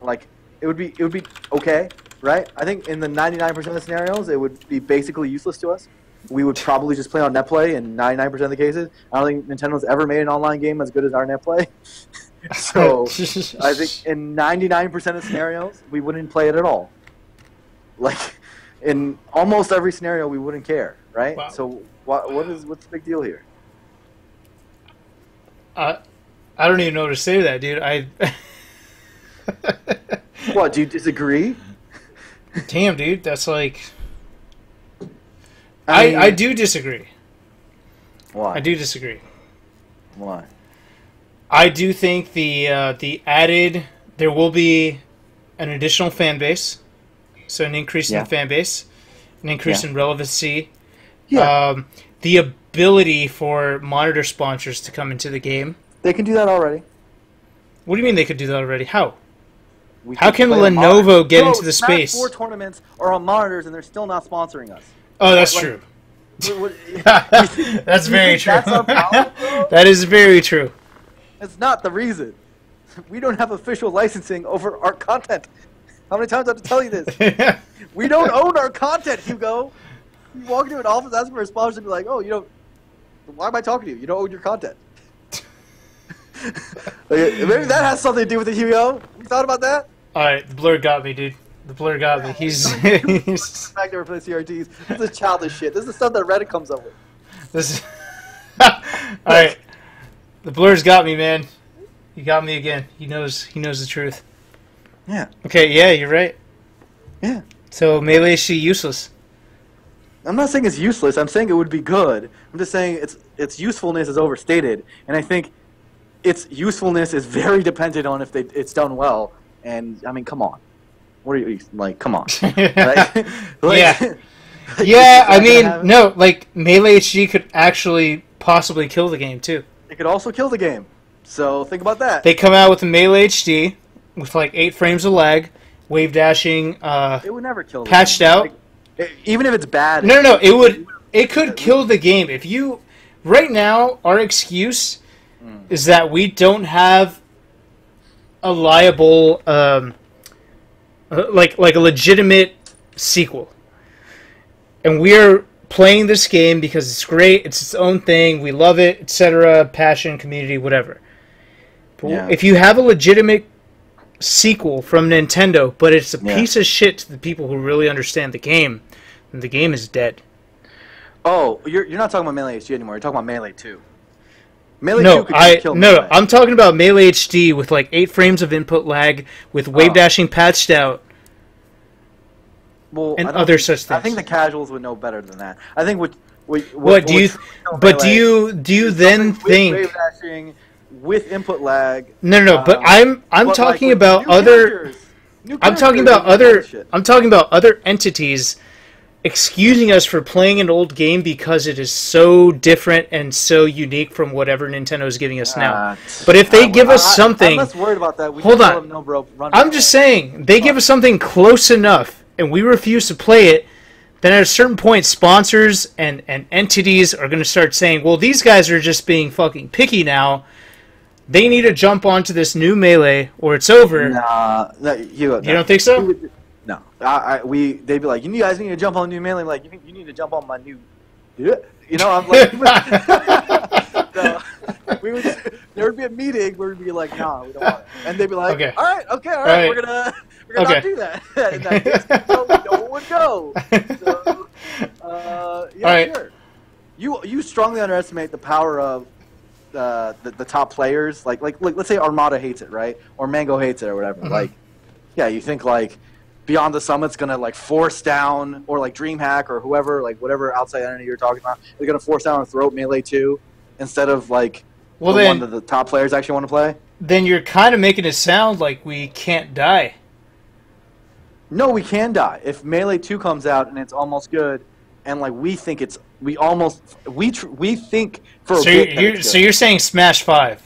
like it would be okay, right? I think in the 99% of the scenarios, it would be basically useless to us. We would probably just play on NetPlay in 99% of the cases. I don't think Nintendo's ever made an online game as good as our NetPlay. So I think in 99% of scenarios, we wouldn't play it at all. Like in almost every scenario, we wouldn't care, right? Wow. So what's the big deal here? I don't even know what to say to that, dude. What, do you disagree? Damn, dude, that's like... I do disagree. Why? I do disagree. Why? I do think the added... There will be an additional fan base. So an increase in the fan base. An increase in relevancy. Yeah. The ability for monitor sponsors to come into the game. They can do that already. What do you mean they could do that already? How? How can Lenovo get into the space? Smash 4 tournaments are on monitors and they're still not sponsoring us. Oh, that's true. That's very true. That's our problem, that is very true. It's not the reason. We don't have official licensing over our content. How many times do I have to tell you this? We don't own our content, Hugo. You walk into an office, ask for a sponsor, and be like, "Oh, why am I talking to you? You don't own your content." Maybe that has something to do with it, Hugo. You thought about that? All right, the blur got me, dude. The blur got me. He's back there for the CRTs. This is childish shit. This is the stuff that Reddit comes up with. This is all right. The blur's got me, man. He got me again. He knows the truth. Yeah. Okay. Yeah, you're right. Yeah. So Melee is useless. I'm not saying it's useless. I'm saying it would be good. I'm just saying its usefulness is overstated, and I think its usefulness is very dependent on if it's done well. And I mean, come on, what are you like? Come on, right? Yeah, yeah. I mean, no, like Melee HD could actually possibly kill the game too. It could also kill the game. So think about that. They come out with a Melee HD with like 8 frames of lag, wave dashing. It would never kill. Patched out. Like, even if it's bad. No. It could kill the game if you right now, our excuse is that we don't have a liable, like a legitimate sequel, and we're playing this game because it's great, it's its own thing, we love it, etc. Passion, community, whatever. But if you have a legitimate sequel from Nintendo, but it's a piece of shit to the people who really understand the game, then the game is dead. Oh, you're not talking about Melee HD anymore. You're talking about Melee 2. Melee 2 could kill Melee. No, I'm talking about Melee HD with like 8 frames of input lag, with wave dashing patched out, and other such things. I think the casuals would know better than that. I think what do you? But do you then think wave dashing with input lag? No. But I'm talking about other. I'm talking about other entities excusing us for playing an old game because it is so different and so unique from whatever Nintendo is giving us now. But if they give us something... I'm less worried about that. Hold on. No, bro, I'm just saying, they give us something close enough and we refuse to play it, then at a certain point sponsors and entities are going to start saying, well, these guys are just being fucking picky now. They need to jump onto this new Melee or it's over. You don't think so? No, they'd be like, you guys need to jump on the new Melee. I'm like, you need to jump on my new, I'm like, there would be a meeting where we'd be like, nah, we don't want it, and they'd be like, all right, we're gonna not do that. And that case, no one would go. So, sure. You strongly underestimate the power of the top players. Like let's say Armada hates it, right? Or Mango hates it, or whatever. You think like Beyond the Summit's gonna like force down, or like DreamHack or whoever, like whatever outside entity you're talking about, they're gonna force down and throat Melee 2 instead of like one that the top players actually want to play. Then you're kind of making it sound like we can't die. No, we can die if Melee 2 comes out and it's almost good, and like we think we think for a bit. So you're saying Smash 5?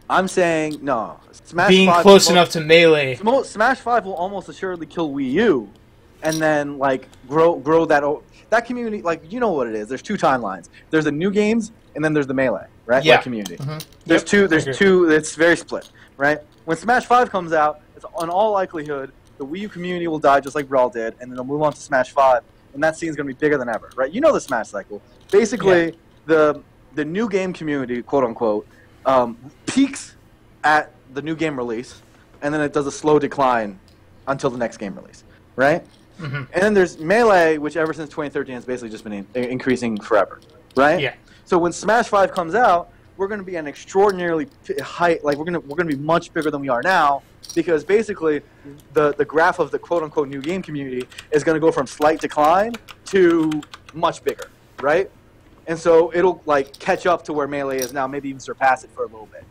I'm saying no. Smash being 5 close enough to Melee. Smash 5 will almost assuredly kill Wii U, and then like grow that community. Like, you know what it is. There's 2 timelines. There's the new games, and then there's the Melee, right? Yeah. Like community. There's two. It's very split, right? When Smash 5 comes out, it's in all likelihood the Wii U community will die just like Brawl did, and then they'll move on to Smash 5, and that scene's gonna be bigger than ever, right? You know the Smash cycle. Basically, the new game community, quote unquote, peaks at the new game release, and then it does a slow decline until the next game release, right? And then there's Melee, which ever since 2013 has basically just been increasing forever, right? Yeah. So when Smash 5 comes out, we're going to be an extraordinarily high, like we're going to be much bigger than we are now, because basically the graph of the quote unquote new game community is going to go from slight decline to much bigger, right? And so it'll like catch up to where Melee is now, maybe even surpass it for a little bit,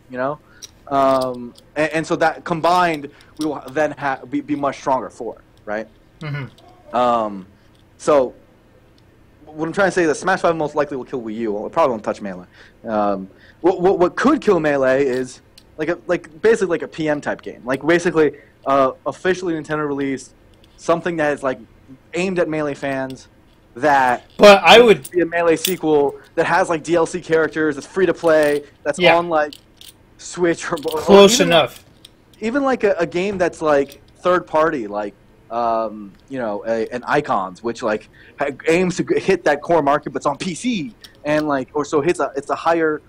and so that combined, we will then be much stronger for it, right? So what I'm trying to say is that Smash 5 most likely will kill Wii U. Well, it probably won't touch Melee. What could kill Melee is basically like a PM type game. Like basically officially Nintendo released something that is like aimed at Melee fans. But I would be a Melee sequel that has like DLC characters, that's free to play, that's on like Switch or close enough. Even like a game that's like third party, like an Icons, which like aims to hit that core market, but it's on PC, and like it's a higher,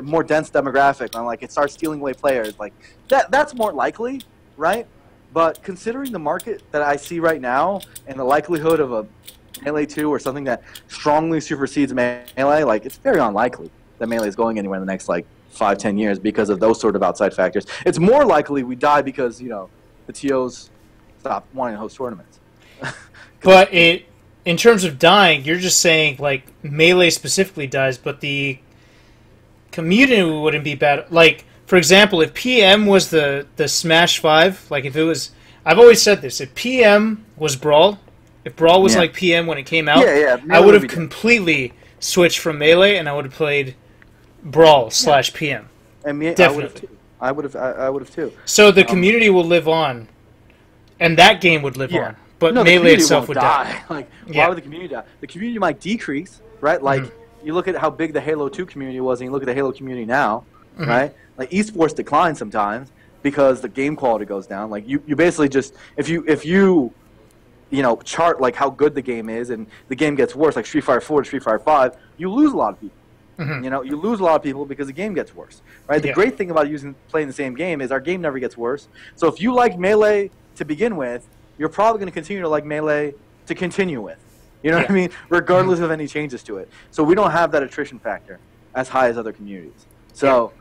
more dense demographic, and like it starts stealing away players. Like that's more likely, right? But considering the market that I see right now and the likelihood of a Melee 2 or something that strongly supersedes Melee, like it's very unlikely that Melee is going anywhere in the next like 5-10 years because of those sort of outside factors. It's more likely we die because the TOs stop wanting to host tournaments. But in terms of dying, you're just saying like Melee specifically dies, but the community wouldn't be bad. Like, for example, if PM was the Smash 5, like if it was, I've always said this, if PM was Brawl, if Brawl was like PM when it came out, I would have completely switched from Melee and I would have played Brawl / PM. And definitely. I would have too. So the community will live on, and that game would live on, but Melee itself would die. Like, why would the community die? The community might decrease, right? Like, you look at how big the Halo 2 community was, and you look at the Halo community now, right? Like esports decline sometimes because the game quality goes down. Like you basically just if you chart like how good the game is, and the game gets worse, like Street Fighter 4 to Street Fighter 5, you lose a lot of people. You lose a lot of people because the game gets worse, right? The great thing about playing the same game is our game never gets worse. So if you like Melee to begin with, you're probably going to continue to like Melee to continue with. You know what I mean? Regardless of any changes to it. So we don't have that attrition factor as high as other communities. So,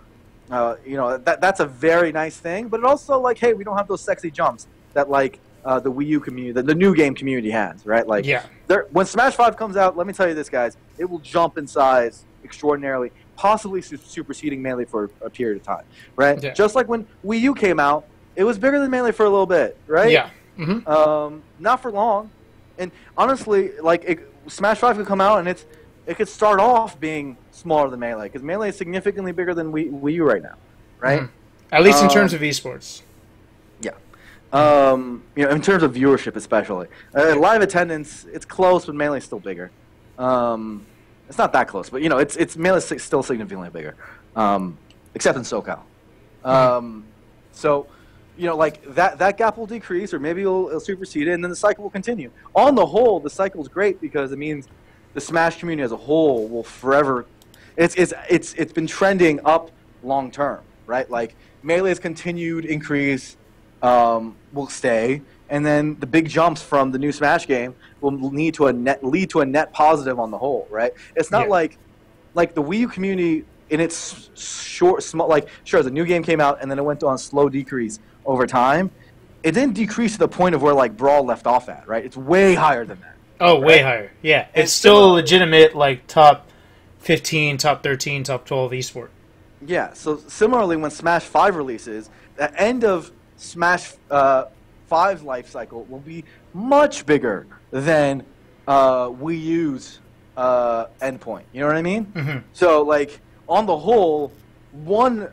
that's a very nice thing. But it also, like, hey, we don't have those sexy jumps that, like, the Wii U community, the new game community has, right? Like, when Smash 5 comes out, let me tell you this, guys, it will jump in size extraordinarily, possibly superseding Melee for a period of time, right? Yeah. Just like when Wii U came out, it was bigger than Melee for a little bit, right? Yeah. Not for long. And honestly, like Smash 5 could come out and it could start off being smaller than Melee, because Melee is significantly bigger than Wii U right now, right? At least in terms of esports. Yeah. In terms of viewership especially. Live attendance, it's close, but Melee's still bigger. It's not that close, but it's Melee's still significantly bigger, except in SoCal. So, like that gap will decrease, or maybe it'll supersede it, and then the cycle will continue. On the whole, the cycle is great because it means the Smash community as a whole will forever. It's been trending up long term, right? Like Melee's continued increase will stay, and then the big jumps from the new Smash game will lead to a net positive on the whole, right? It's not like the Wii U community in its small, like sure, the new game came out and then it went on slow decrease over time. It didn't decrease to the point of where like Brawl left off at, right? It's way higher than that. Oh, right? Way higher. Yeah, it's still a legitimate like top 15, top 13, top 12 esport. Yeah. So similarly, when Smash 5 releases, the end of Smash 5's life cycle will be much bigger than Wii U's endpoint. You know what I mean? So like on the whole, the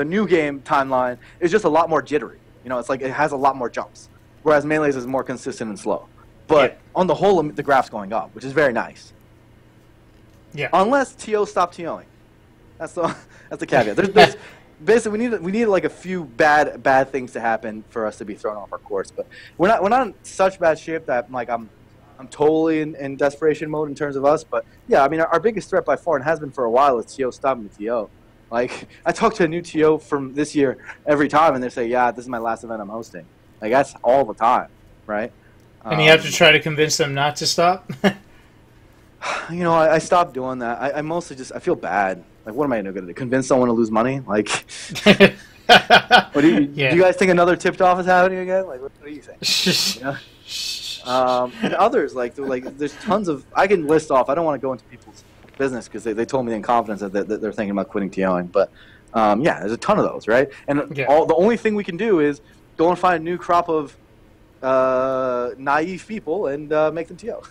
new game timeline is just a lot more jittery. It's like it has a lot more jumps, whereas Melee's is more consistent and slow. But on the whole, the graph's going up, which is very nice. Yeah. Unless TO stop TOing, that's the caveat. There's basically we need like a few bad things to happen for us to be thrown off our course. But we're not in such bad shape that I'm totally in desperation mode in terms of us. But yeah, I mean our biggest threat by far, and has been for a while, is TO stopping the TO. Like I talk to a new TO from this year every time, and they say, "Yeah, this is my last event I'm hosting." Like that's all the time, right? And you have to try to convince them not to stop? I stopped doing that. I mostly I feel bad. Like, what am I going to do? Convince someone to lose money? Like, do you guys think another tipped off is happening again? Like, what do you think? And others, like there's tons of, I can list off, I don't want to go into people's business because they told me in confidence that they're thinking about quitting TOing. But, there's a ton of those, right? And the only thing we can do is go and find a new crop of naive people and make them TO.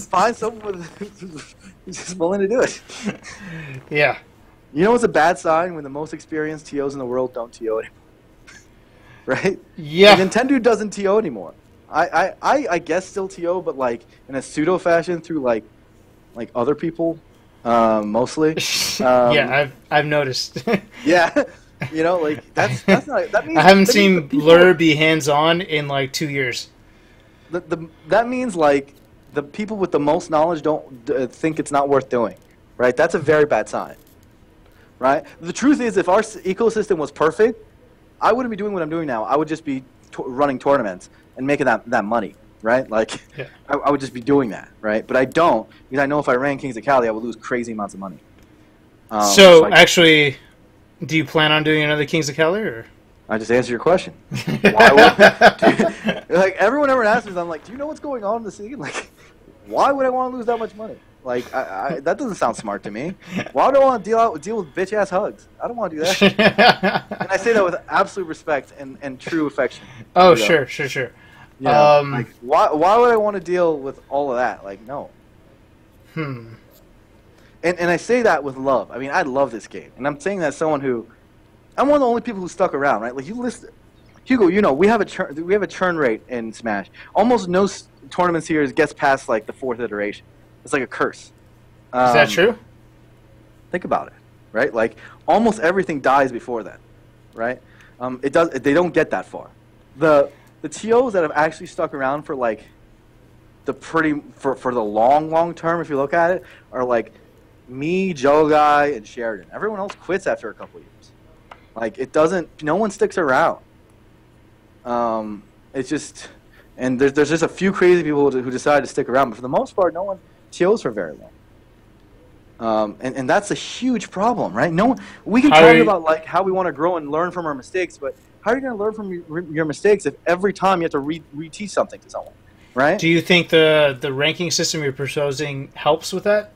Find someone who's just willing to do it. Yeah. You know what's a bad sign? When the most experienced TOs in the world don't TO anymore. Right? Yeah. Like, Nintendo doesn't TO anymore. I guess still TO, but like in a pseudo fashion through like other people, mostly. Yeah, I've noticed. Yeah. Like that's not. That means I haven't seen Blur be hands-on in like 2 years. That means like the people with the most knowledge don't think it's not worth doing, right? That's a very bad sign, right? The truth is, if our ecosystem was perfect, I wouldn't be doing what I'm doing now. I would just be running tournaments and making that money, right? Like I would just be doing that, right? But I don't, because I know if I ran Kings of Cali, I would lose crazy amounts of money. Actually. Do you plan on doing another Kings of Cali, or? I just answered your question. Like everyone ever asks me, I'm like, do you know what's going on in the scene? Like, why would I want to lose that much money? Like, that doesn't sound smart to me. Why do I want to deal with bitch ass HugS? I don't want to do that. And I say that with absolute respect and true affection. Oh, sure. Yeah. Like, why would I want to deal with all of that? Like, no. And I say that with love. I mean, I love this game. And I'm saying that as someone who... I'm one of the only people who stuck around, right? Like, you list... Hugo, we have a churn rate in Smash. Almost no tournament series gets past, like, the 4th iteration, It's like a curse. Is that true? Think about it, right? Like almost everything dies before then, right? It does. They don't get that far. The TOs that have actually stuck around for like for the long term, if you look at it, are like me, Joe Guy, and Sheridan. Everyone else quits after a couple years. Like it doesn't. No one sticks around. It's just, and there's just a few crazy people who decide to stick around, but for the most part, no one TOs for very long. And that's a huge problem, right? We can talk about like how we want to grow and learn from our mistakes, but how are you going to learn from your mistakes if every time you have to reteach something to someone, right? Do you think the ranking system you're proposing helps with that?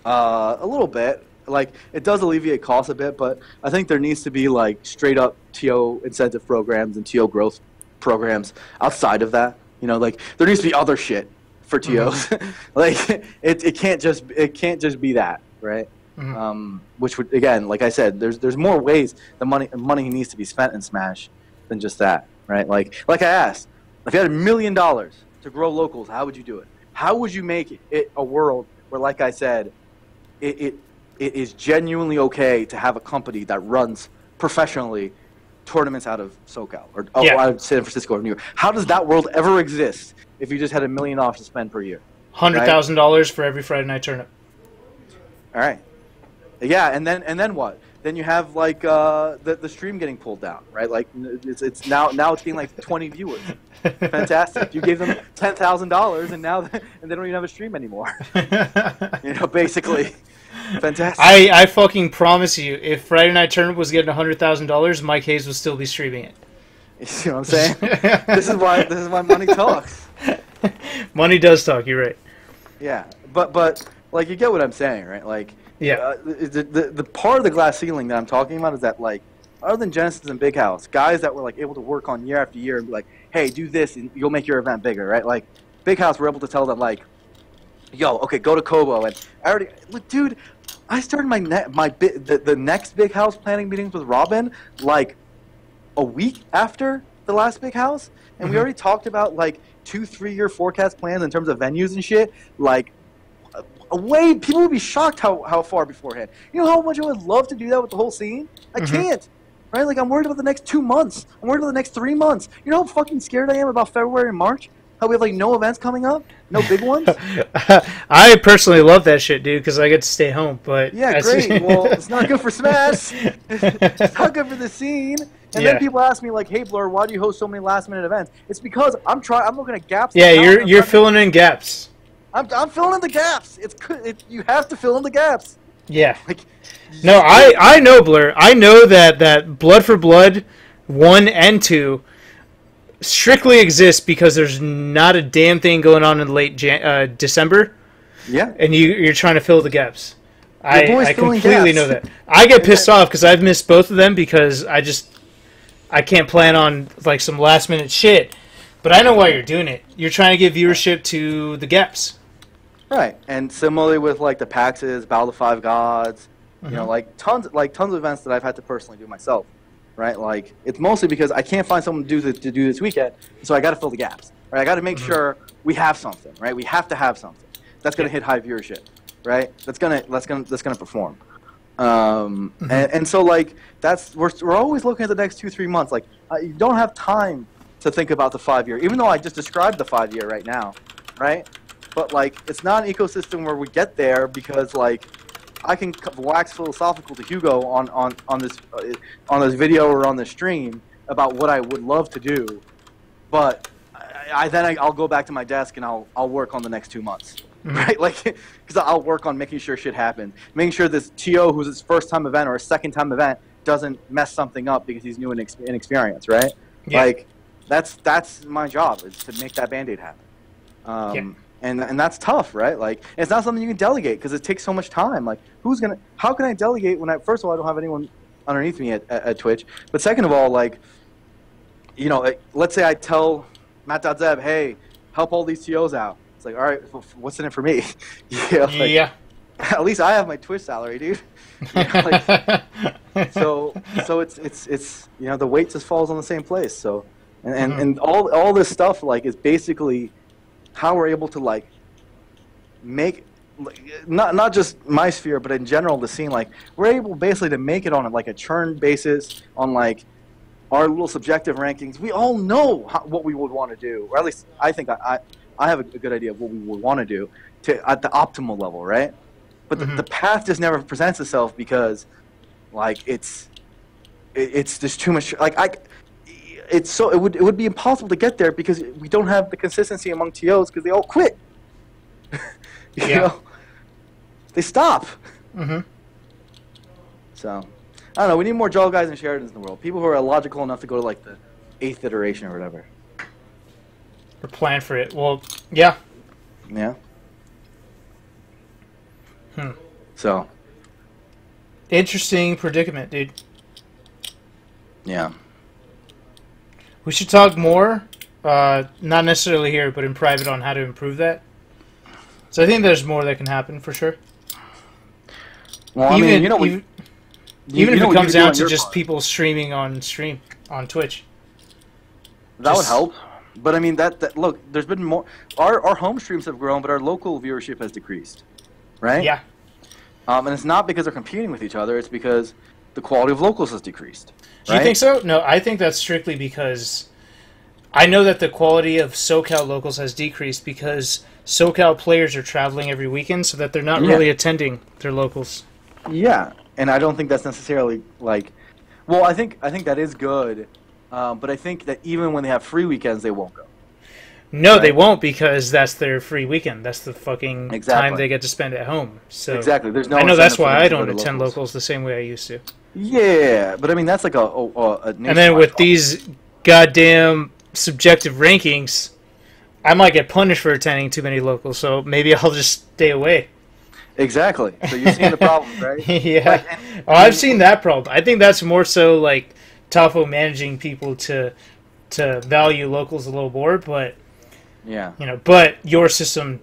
A little bit. Like it does alleviate costs a bit, but I think there needs to be like straight up TO incentive programs and TO growth programs outside of that. You know, like there needs to be other shit for TOs. Like it can't just be that, right? Which would, again, like I said, there's more ways the money needs to be spent in Smash than just that, right? Like I asked, if you had $1 million to grow locals, how would you do it? How would you make it a world where, like I said, it is genuinely okay to have a company that runs professionally tournaments out of SoCal or out of San Francisco or New York? How does that world ever exist if you just had $1 million to spend per year? $100,000 for every Friday night tournament. All right. Yeah, and then what? Then you have like the stream getting pulled down, right? Like it's now it's getting like 20 viewers. Fantastic. You gave them $10,000 and now they don't even have a stream anymore. You know, basically. Fantastic. I fucking promise you, if Friday Night Tournament was getting $100,000, Mike Hayes would still be streaming it. You see what I'm saying? This is why money talks. Money does talk. You're right. Yeah, but like you get what I'm saying, right? Like the part of the glass ceiling that I'm talking about is that like other than Genesis and Big House, guys that were like able to work on year after year and be like, hey, do this and you'll make your event bigger, right? Like Big House were able to tell them like, yo, okay, go to Kobo, and I already, look, dude, I started the next Big House planning meetings with Robin like a week after the last Big House, and we already talked about like 2-3 year forecast plans in terms of venues and shit. Like, people would be shocked how far beforehand. You know how much I would love to do that with the whole scene? I can't. Right? Like, I'm worried about the next 2 months. I'm worried about the next 3 months. You know how fucking scared I am about February and March? How we have like no events coming up, no big ones. I personally love that shit, dude, because I get to stay home. But yeah, great. Well, it's not good for Smash. It's not good for the scene. And then people ask me like, "Hey, Blur, why do you host so many last-minute events?" It's because I'm looking at gaps. Yeah, you're filling in gaps. I'm filling in the gaps. You have to fill in the gaps. Yeah. Like, no, I know, Blur. I know that Blood for Blood 1 and 2 strictly exists because there's not a damn thing going on in late December. Yeah. And you're trying to fill the gaps. I completely know that. I get pissed off because I've missed both of them because I can't plan on like some last minute shit. But I know why you're doing it. You're trying to give viewership to the gaps. Right. And similarly with like the PAXs, Battle of the Five Gods, you know, like tons of events that I've had to personally do myself. Right, like it's mostly because I can't find someone to do this weekend, so I got to fill the gaps. Right, I got to make sure we have something. Right, we have to have something that's going to hit high viewership. Right, that's gonna perform. And so like we're always looking at the next 2-3 months. Like you don't have time to think about the 5-year, even though I just described the 5-year right now. Right, but like it's not an ecosystem where we get there because like. I can wax philosophical to Hugo on this video or on this stream about what I would love to do, but I'll go back to my desk and I'll work on the next 2 months, right? Like, because I'll work on making sure shit happens, making sure this TO who's his first time event or a second time event doesn't mess something up because he's new and inexperienced, right? Yeah. Like that's my job is to make that Band-Aid happen. And that's tough, right? Like, it's not something you can delegate because it takes so much time. Like, how can I delegate when first of all, I don't have anyone underneath me at Twitch. But second of all, like, you know, let's say I tell Matt.Zeb, hey, help all these TOs out. It's like, all right, what's in it for me? Yeah. At least I have my Twitch salary, dude. You know, like, so it's you know, the weight just falls on the same place. So, and all this stuff, like, is basically how we're able to like make not just my sphere, but in general, the scene, like, we're able basically to make it on like a churn basis, on like our little subjective rankings. We all know what we would want to do, or at least I think I have a good idea of what we would want to do at the optimal level, right? But the path just never presents itself because, like, it's just too much. Like, it would be impossible to get there because we don't have the consistency among TOs because they all quit. you know, they stop. So, I don't know. We need more Jol guys and Sheridans in the world. People who are logical enough to go to like the 8th iteration or whatever. Or plan for it. Well, yeah. Yeah. So. Interesting predicament, dude. Yeah. We should talk more, not necessarily here, but in private on how to improve that. So I think there's more that can happen for sure. Well, I mean, you know, even if it comes down to just people streaming on Twitch. That would help. But I mean, look, there's been more. Our home streams have grown, but our local viewership has decreased, right? Yeah. And it's not because they're competing with each other. It's because the quality of locals has decreased. Do you think so? No, I think that's strictly because I know that the quality of SoCal locals has decreased because SoCal players are traveling every weekend, so that they're not really attending their locals. Yeah, and I don't think that's necessarily like. Well, I think that is good, but I think that even when they have free weekends, they won't go. No, they won't because that's their free weekend. That's the fucking time they get to spend at home. So exactly, there's no. I know that's why I don't attend locals the same way I used to. Yeah, but I mean that's like a and then with these goddamn subjective rankings, I might get punished for attending too many locals. So maybe I'll just stay away. Exactly. So you've seen the problem, right? Yeah. I've seen that problem. I think that's more so like Tafo managing people to value locals a little more, but yeah, but your system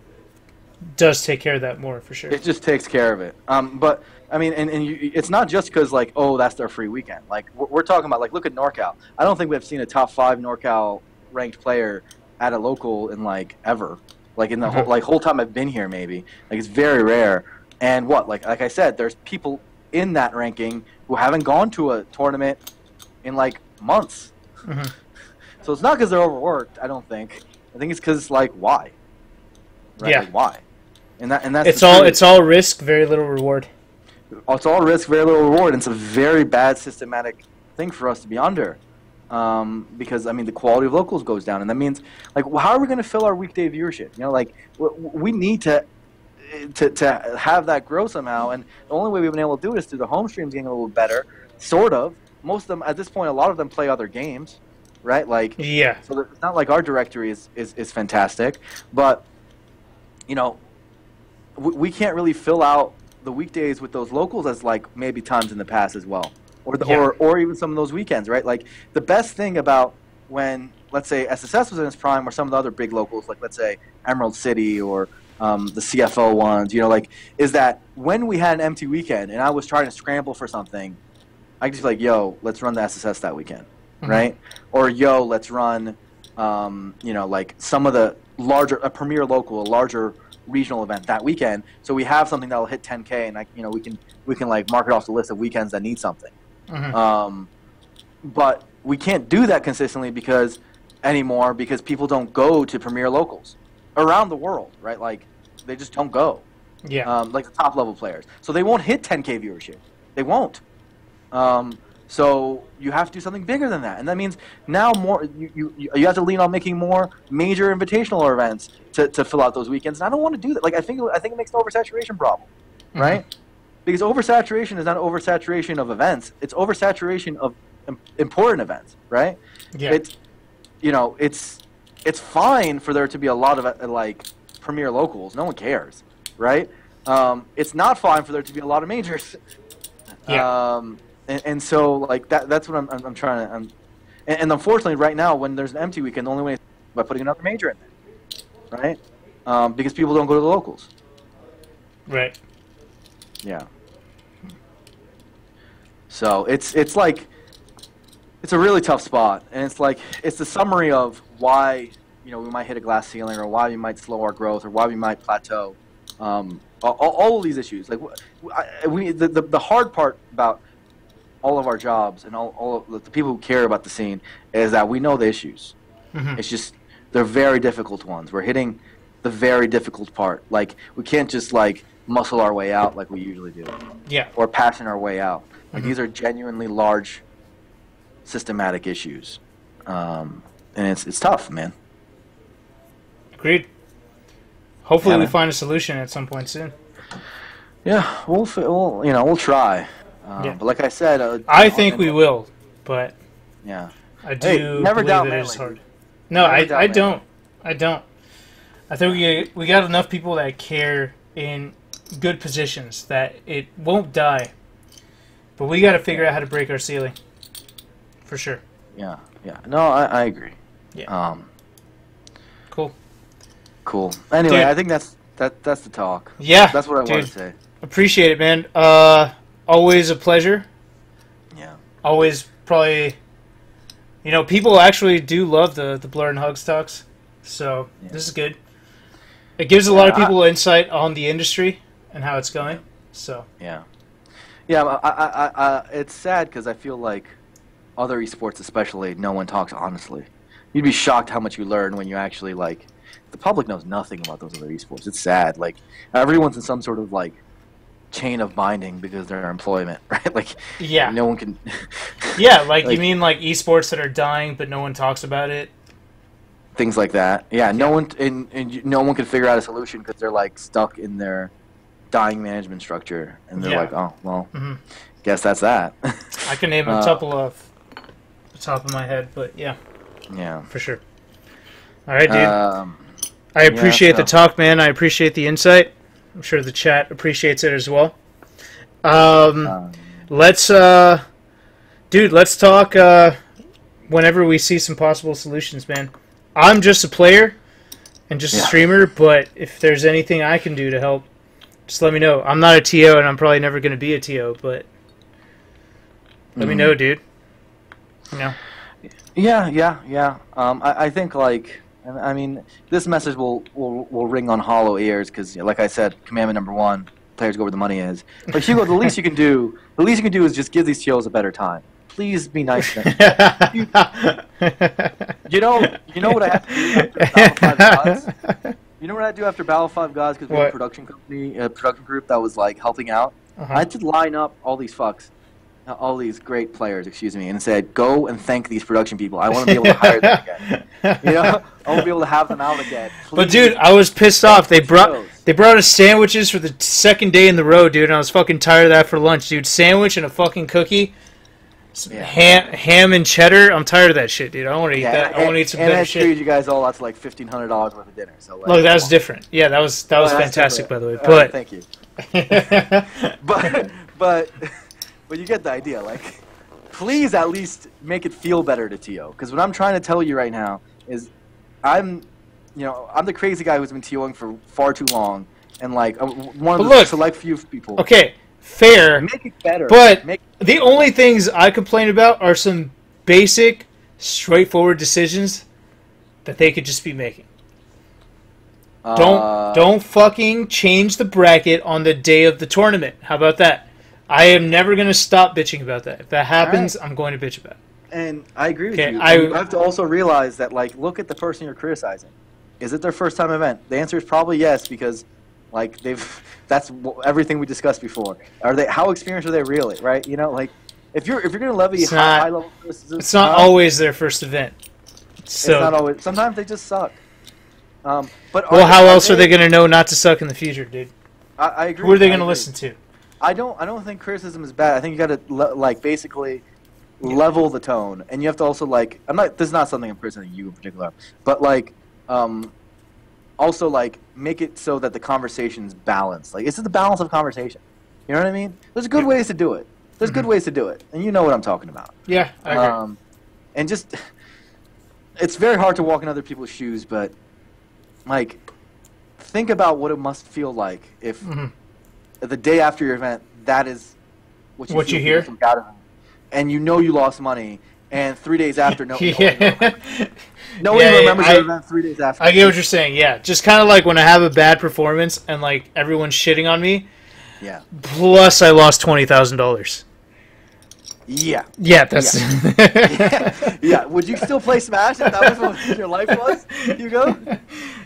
does take care of that more for sure. It just takes care of it. But I mean, it's not just because like, oh, that's their free weekend. Like we're talking about, like, look at NorCal. I don't think we've seen a top 5 NorCal ranked player at a local in like ever. Like in the whole time I've been here, maybe. Like it's very rare. And like I said, there's people in that ranking who haven't gone to a tournament in like months. So it's not because they're overworked. I don't think. I think it's because like why? Right? Yeah. Like, why? And that's it's all risk, very little reward. It's all risk, very little reward. And it's a very bad systematic thing for us to be under. Because I mean the quality of locals goes down, and that means like how are we going to fill our weekday viewership? Like we need to have that grow somehow, and the only way we've been able to do it is through the home streams getting a little better, sort of. Most of them at this point, a lot of them play other games, right? Like so it's not like our directory is fantastic, but we can't really fill out the weekdays with those locals as like maybe times in the past as well. Or even some of those weekends, right? Like the best thing about when, let's say, SSS was in its prime, or some of the other big locals, like let's say Emerald City or the CFO ones, like, is that when we had an empty weekend and I was trying to scramble for something, I could just be like, yo, let's run the SSS that weekend, right? Or yo, let's run, like some of the a premier local, a larger regional event that weekend, so we have something that will hit 10K, and we can like mark it off the list of weekends that need something. But we can't do that consistently anymore because people don't go to premier locals around the world, right? Like they just don't go. Yeah. Like the top level players, so they won't hit 10K viewership. They won't. So you have to do something bigger than that, and that means now you have to lean on making more major invitational events to fill out those weekends. And I don't want to do that. Like I think it makes the oversaturation problem, right? Because oversaturation is not oversaturation of events; it's oversaturation of important events, right? Yeah. It's fine for there to be a lot of like premier locals. No one cares, right? It's not fine for there to be a lot of majors. Yeah. And so like that's what I'm trying to. And unfortunately, right now, when there's an empty weekend, the only way is by putting another major in there, right? Because people don't go to the locals. Right. Yeah. So it's like it's a really tough spot, and it's the summary of why we might hit a glass ceiling, or why we might slow our growth, or why we might plateau. all of these issues. Like the hard part about all of our jobs and all of the people who care about the scene is that we know the issues. It's just they're very difficult ones. We're hitting the very difficult part. Like we can't just like muscle our way out like we usually do. Yeah. Or passion our way out. Like these are genuinely large, systematic issues, and it's tough, man. Agreed. Hopefully, we find a solution at some point soon. Yeah, we'll try. But like I said, I think we will. But yeah, I do never doubt believe it is hard. No, I don't. I don't. I think we got enough people that care in good positions that it won't die. But we got to figure out how to break our ceiling. For sure. Yeah. No, I agree. Yeah. Cool. Anyway, dude, I think that's the talk. Yeah. That's what I wanted to say. Appreciate it, man. Always a pleasure. Yeah. Always probably, people actually do love the Blur and HugS talks. So this is good. It gives a lot of people insight on the industry and how it's going. So yeah. It's sad because I feel like other esports, especially, no one talks honestly. You'd be shocked how much you learn when you actually like. The public knows nothing about those other esports. It's sad. Like everyone's in some sort of like chain of binding because of their employment, right? Like no one can. Yeah, like you mean like esports that are dying, but no one talks about it. Things like that. Yeah, no one and no one can figure out a solution because they're like stuck in their dying management structure, and they're like, oh well, guess that's that. I can name a couple off the top of my head, but yeah, for sure. All right, dude. I appreciate the talk, man. I appreciate the insight. I'm sure the chat appreciates it as well. Let's talk whenever we see some possible solutions, man. I'm just a player and just a streamer, but if there's anything I can do to help, just let me know. I'm not a TO, and I'm probably never going to be a TO, but let me know, dude. Yeah. I think like. I mean, this message will ring on hollow ears because, like I said, commandment number 1: players go where the money is. But Hugo, the least you can do is just give these TOs a better time. Please be nice to them. you know what I have to do after Battle 5 Gods? You know what I do after Battle 5 Gods? Because we have a production company, a production group that was like helping out. I had to line up all these great players, and said, go and thank these production people. I want to be able to hire them again. I want to be able to have them out again. Please. But dude, I was pissed off. They brought us sandwiches for the second day in the row, dude, and I was fucking tired of that for lunch, dude. Sandwich and a fucking cookie. Ham and cheddar. I'm tired of that shit, dude. I want to eat that. I want to eat some better shit. And I treated you guys all out to like $1,500 worth of dinner. So look, that was different. Yeah, that was fantastic, by the way. But thank you. But you get the idea. Like, please at least make it feel better to TO. Because what I'm trying to tell you right now is, I'm the crazy guy who's been TOing for far too long, and like one of the select few people. Okay, fair. Make it better. But the only things I complain about are some basic, straightforward decisions that they could just be making. Don't fucking change the bracket on the day of the tournament. How about that? I am never going to stop bitching about that. If that happens, I'm going to bitch about it. And I agree with you. You have to also realize that, like, look at the person you're criticizing. Is it their first time event? The answer is probably yes, because, like, that's everything we discussed before. How experienced are they really, right? Like, if you're going to levy high level criticism, it's not always their first event. So it's not always. Sometimes they just suck. But how else are they going to know not to suck in the future, dude? I agree. Who are they going to listen to? I don't think criticism is bad. I think you got to basically level the tone, and you have to also like. This is not something I'm criticizing you in particular, but like, also like make it so that the conversation's balanced. Like, it's the balance of conversation. You know what I mean? There's good ways to do it. There's good ways to do it, and you know what I'm talking about. Yeah, I agree. And just, it's very hard to walk in other people's shoes, but like, think about what it must feel like if. The day after your event, that is what you hear, and you know you lost money, and 3 days after, no one Yeah, remembers the event 3 days after. I get what you're saying. Yeah, just kind of like when I have a bad performance and like everyone's shitting on me. Yeah. Plus, I lost $20,000. Yeah. Yeah, that's. Yeah. Would you still play Smash if that was what your life was, Hugo?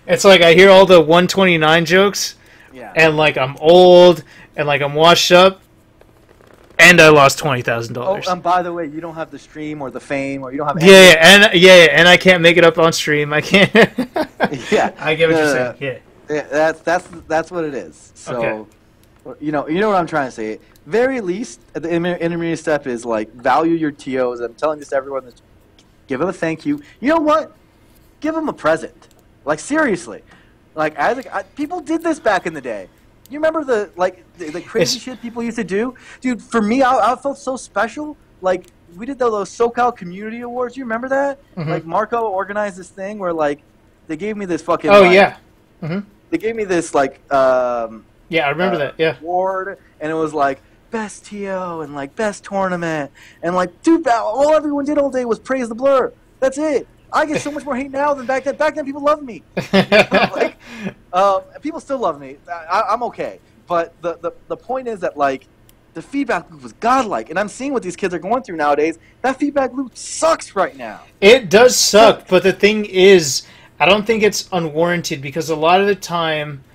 It's like I hear all the 129 jokes, and like I'm old, and like I'm washed up, and I lost $20,000. Oh, and by the way, you don't have the stream or the fame, or you don't have. And I can't make it up on stream. I can't. Yeah, I get what you're saying. Yeah, that's what it is. So, okay. you know what I'm trying to say. Very least, the intermediate step is like value your TOs. I'm telling this to everyone. Give them a thank you. You know what? Give them a present. Like seriously, like people did this back in the day. You remember the crazy shit people used to do, dude? For me, I felt so special. Like we did those SoCal Community Awards. You remember that? Mm-hmm. Like Marco organized this thing where like they gave me this fucking. Oh yeah. Mm-hmm. They gave me this like. Yeah, I remember that. Yeah. Award, and it was like best TO and like best tournament, and like dude, all everyone did all day was praise the Blur. That's it. I get so much more hate now than back then. Back then, people loved me. Like, people still love me. I'm okay. But the point is that like the feedback loop was godlike, and I'm seeing what these kids are going through nowadays. That feedback loop sucks right now. It does suck, but the thing is, I don't think it's unwarranted because a lot of the time,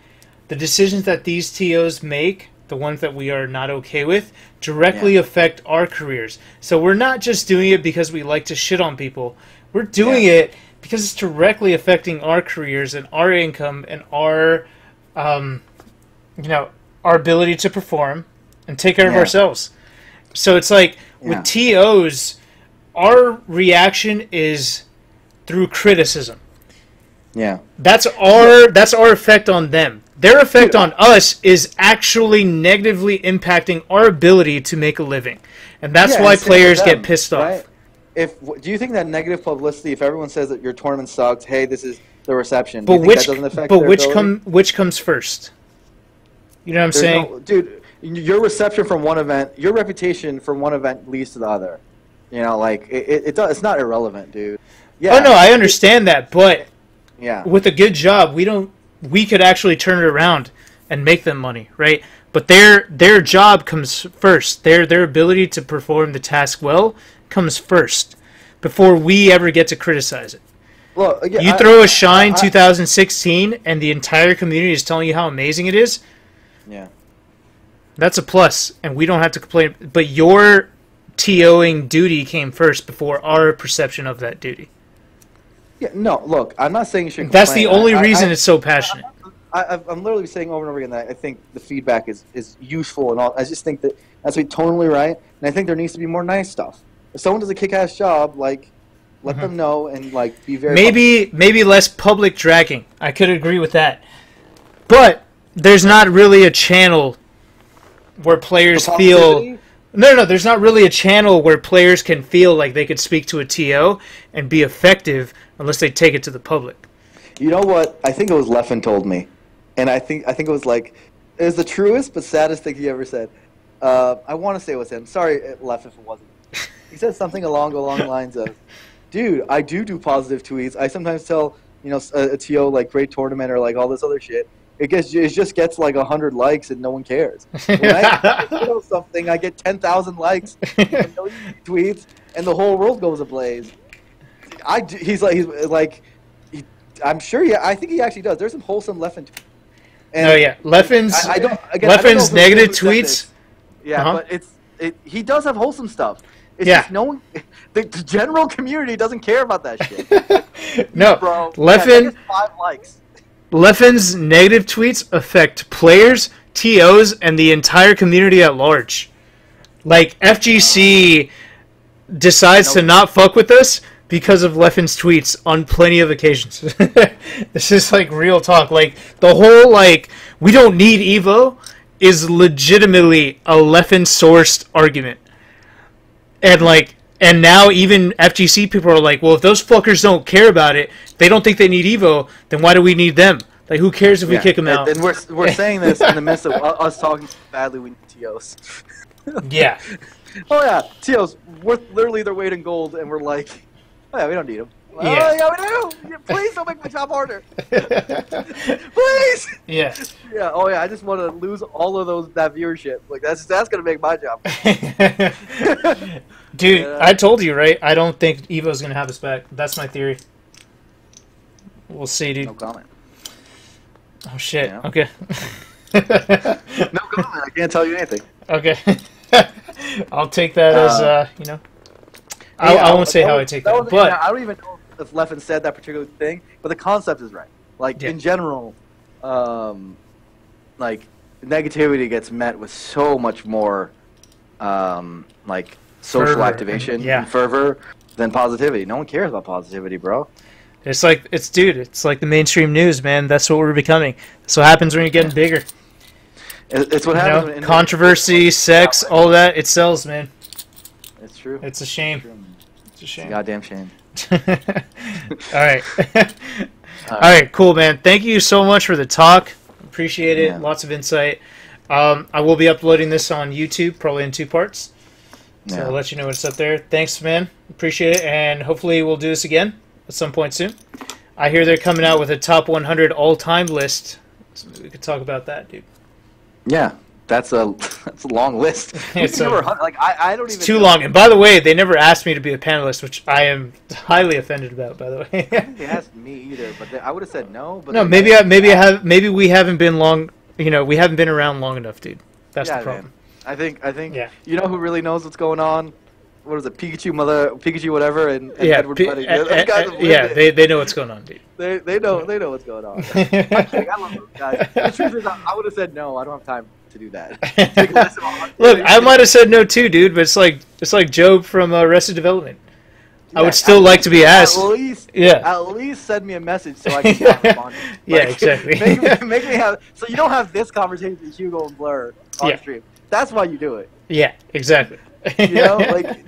the decisions that these TOs make, the ones that we are not okay with, directly affect our careers. So we're not just doing it because we like to shit on people. We're doing it because it's directly affecting our careers and our income and our, our ability to perform and take care of ourselves. So it's like with TOs, our reaction is through criticism. Yeah, that's our effect on them. Their effect on us is actually negatively impacting our ability to make a living, and that's why players get pissed off. Do you think that negative publicity, if everyone says that your tournament sucks, hey, this is the reception, but do you think that doesn't affect their ability? Which comes first? You know what I'm saying? Dude, your reception from one event, your reputation from one event leads to the other. You know, like it's not irrelevant, dude. Yeah. Oh no, I understand that, but with a good job, we could actually turn it around and make them money, right? But their job comes first. Their ability to perform the task well comes first before we ever get to criticize it. Well, you throw a Shine 2016 and the entire community is telling you how amazing it is. Yeah. That's a plus, and we don't have to complain. But your TOing duty came first before our perception of that duty. Yeah, no, look, I'm not saying you should complain. That's the only reason it's so passionate. I'm literally saying over and over again that I think the feedback is useful and all. I just think that that's totally right, and I think there needs to be more nice stuff. If someone does a kick-ass job, like, let them know and like be very maybe less public dragging. I could agree with that, but there's not really a channel where players feel. No, there's not really a channel where players can feel like they could speak to a TO and be effective unless they take it to the public. You know what? I think it was Leffen told me, and I think it was like it was the truest but saddest thing he ever said. I want to say it was him. Sorry, Leffen, if it wasn't. He said something along the lines of, "Dude, I do positive tweets. I sometimes tell a TO like great tournament or like all this other shit. It just gets like 100 likes and no one cares. When I post something, I get 10,000 likes, and tweets, and the whole world goes ablaze." I'm sure. Yeah, I think he actually does. There's some wholesome Leffen. Leffen's negative tweets. Yeah, but he does have wholesome stuff. It's just the general community doesn't care about that shit. No, bro. Leffen. 5 likes. Leffen's negative tweets affect players, TOs, and the entire community at large. Like, FGC decides to not fuck with us because of Leffen's tweets on plenty of occasions. This is, like, real talk. Like, the whole, like, we don't need EVO is legitimately a Leffen-sourced argument. And now even FGC people are like, well, if those fuckers don't care about it, they don't think they need EVO, then why do we need them? Like, who cares if we kick them out? And we're saying this in the midst of us talking badly we need TOs. Yeah. Oh yeah, Teos worth literally their weight in gold, and we're like, oh yeah, we don't need them. Yeah. Oh yeah, we do. Please don't make my job harder. Please. Yeah. Yeah. Oh yeah, I just want to lose all of that viewership. Like that's gonna make my job. Dude, Yeah. I told you, right? I don't think Evo's gonna have us back. That's my theory. We'll see, dude. No comment. Oh shit. Yeah. Okay. No comment. I can't tell you anything. Okay. I'll take that as you know. Yeah, I won't say how I take that, but I don't even know if Leffen said that particular thing, but the concept is right. Like Yeah. in general, like negativity gets met with so much more, like social Fervor. activation Yeah. and fervor than positivity. No one cares about positivity, bro. it's like it's like the mainstream news, man. That's what we're becoming. That's what happens when you're getting bigger. It's what You happens. know, when controversy, sex, all that, it sells, man. It's true. It's a shame. True. It's a It's a shame. goddamn shame. All right. All right, cool, man. Thank you so much for the talk. Appreciate it. Yeah. Lots of insight. I will be uploading this on YouTube, probably in 2 parts. So Yeah. I'll let you know what's up there. Thanks, man. Appreciate it. And hopefully we'll do this again at some point soon. I hear they're coming out with a top 100 all-time list. So we could talk about that, dude. Yeah, that's a long list. It's I don't even. It's too long. And by the way, they never asked me to be a panelist, which I am highly offended about, by the way. They asked me either, but I would have said no. But No, maybe we haven't been long. You know, we haven't been around long enough, dude. That's the problem. Man. I think. Yeah. You know who really knows what's going on? What is it, Pikachu, whatever, and Yeah, Edward Buddy. Those guys have lived yeah, it. they know what's going on, dude. They know what's going on. I'm kidding, I love those guys. The truth is, I would have said no. I don't have time to do that. Look, I might have said no too, dude, but it's like Job from Arrested Development. I would still like to be asked. At least send me a message so I can respond. Yeah, exactly. Make me have. So you don't have this conversation with Hugo and Blur on stream. That's why you do it. Yeah, exactly. You know, like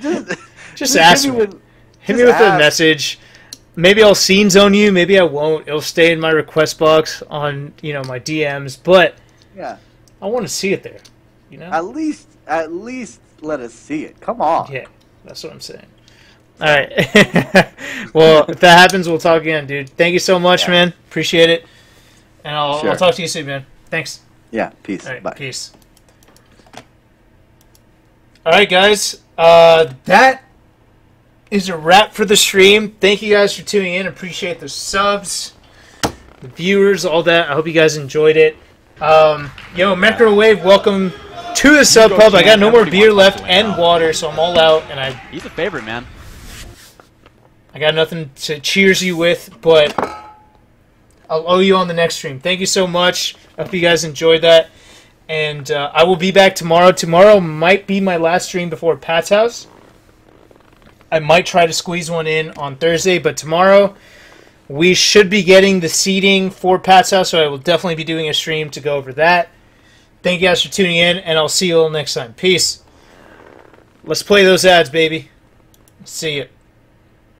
just ask me. Hit me with a message. Maybe I'll scene zone you. Maybe I won't. It'll stay in my request box on my DMs. But yeah, I want to see it there. You know. At least let us see it. Come on. Yeah, that's what I'm saying. All right. Well, if that happens, we'll talk again, dude. Thank you so much, man. Appreciate it. And I'll talk to you soon, man. Thanks. Yeah. Peace. All right, Bye. Peace. All right, guys. That is a wrap for the stream. Thank you guys for tuning in. Appreciate the subs, the viewers, all that. I hope you guys enjoyed it. Microwave, welcome to the sub pub. I got no more beer left and water, so I'm all out. And he's a favorite, man. I got nothing to cheers you with, but I'll owe you on the next stream. Thank you so much. I hope you guys enjoyed that. And I will be back tomorrow. Tomorrow might be my last stream before Pat's house. I might try to squeeze one in on Thursday, but tomorrow we should be getting the seating for Pat's house, so I will definitely be doing a stream to go over that. Thank you guys for tuning in, and I'll see you all next time. Peace. Let's play those ads, baby. See ya.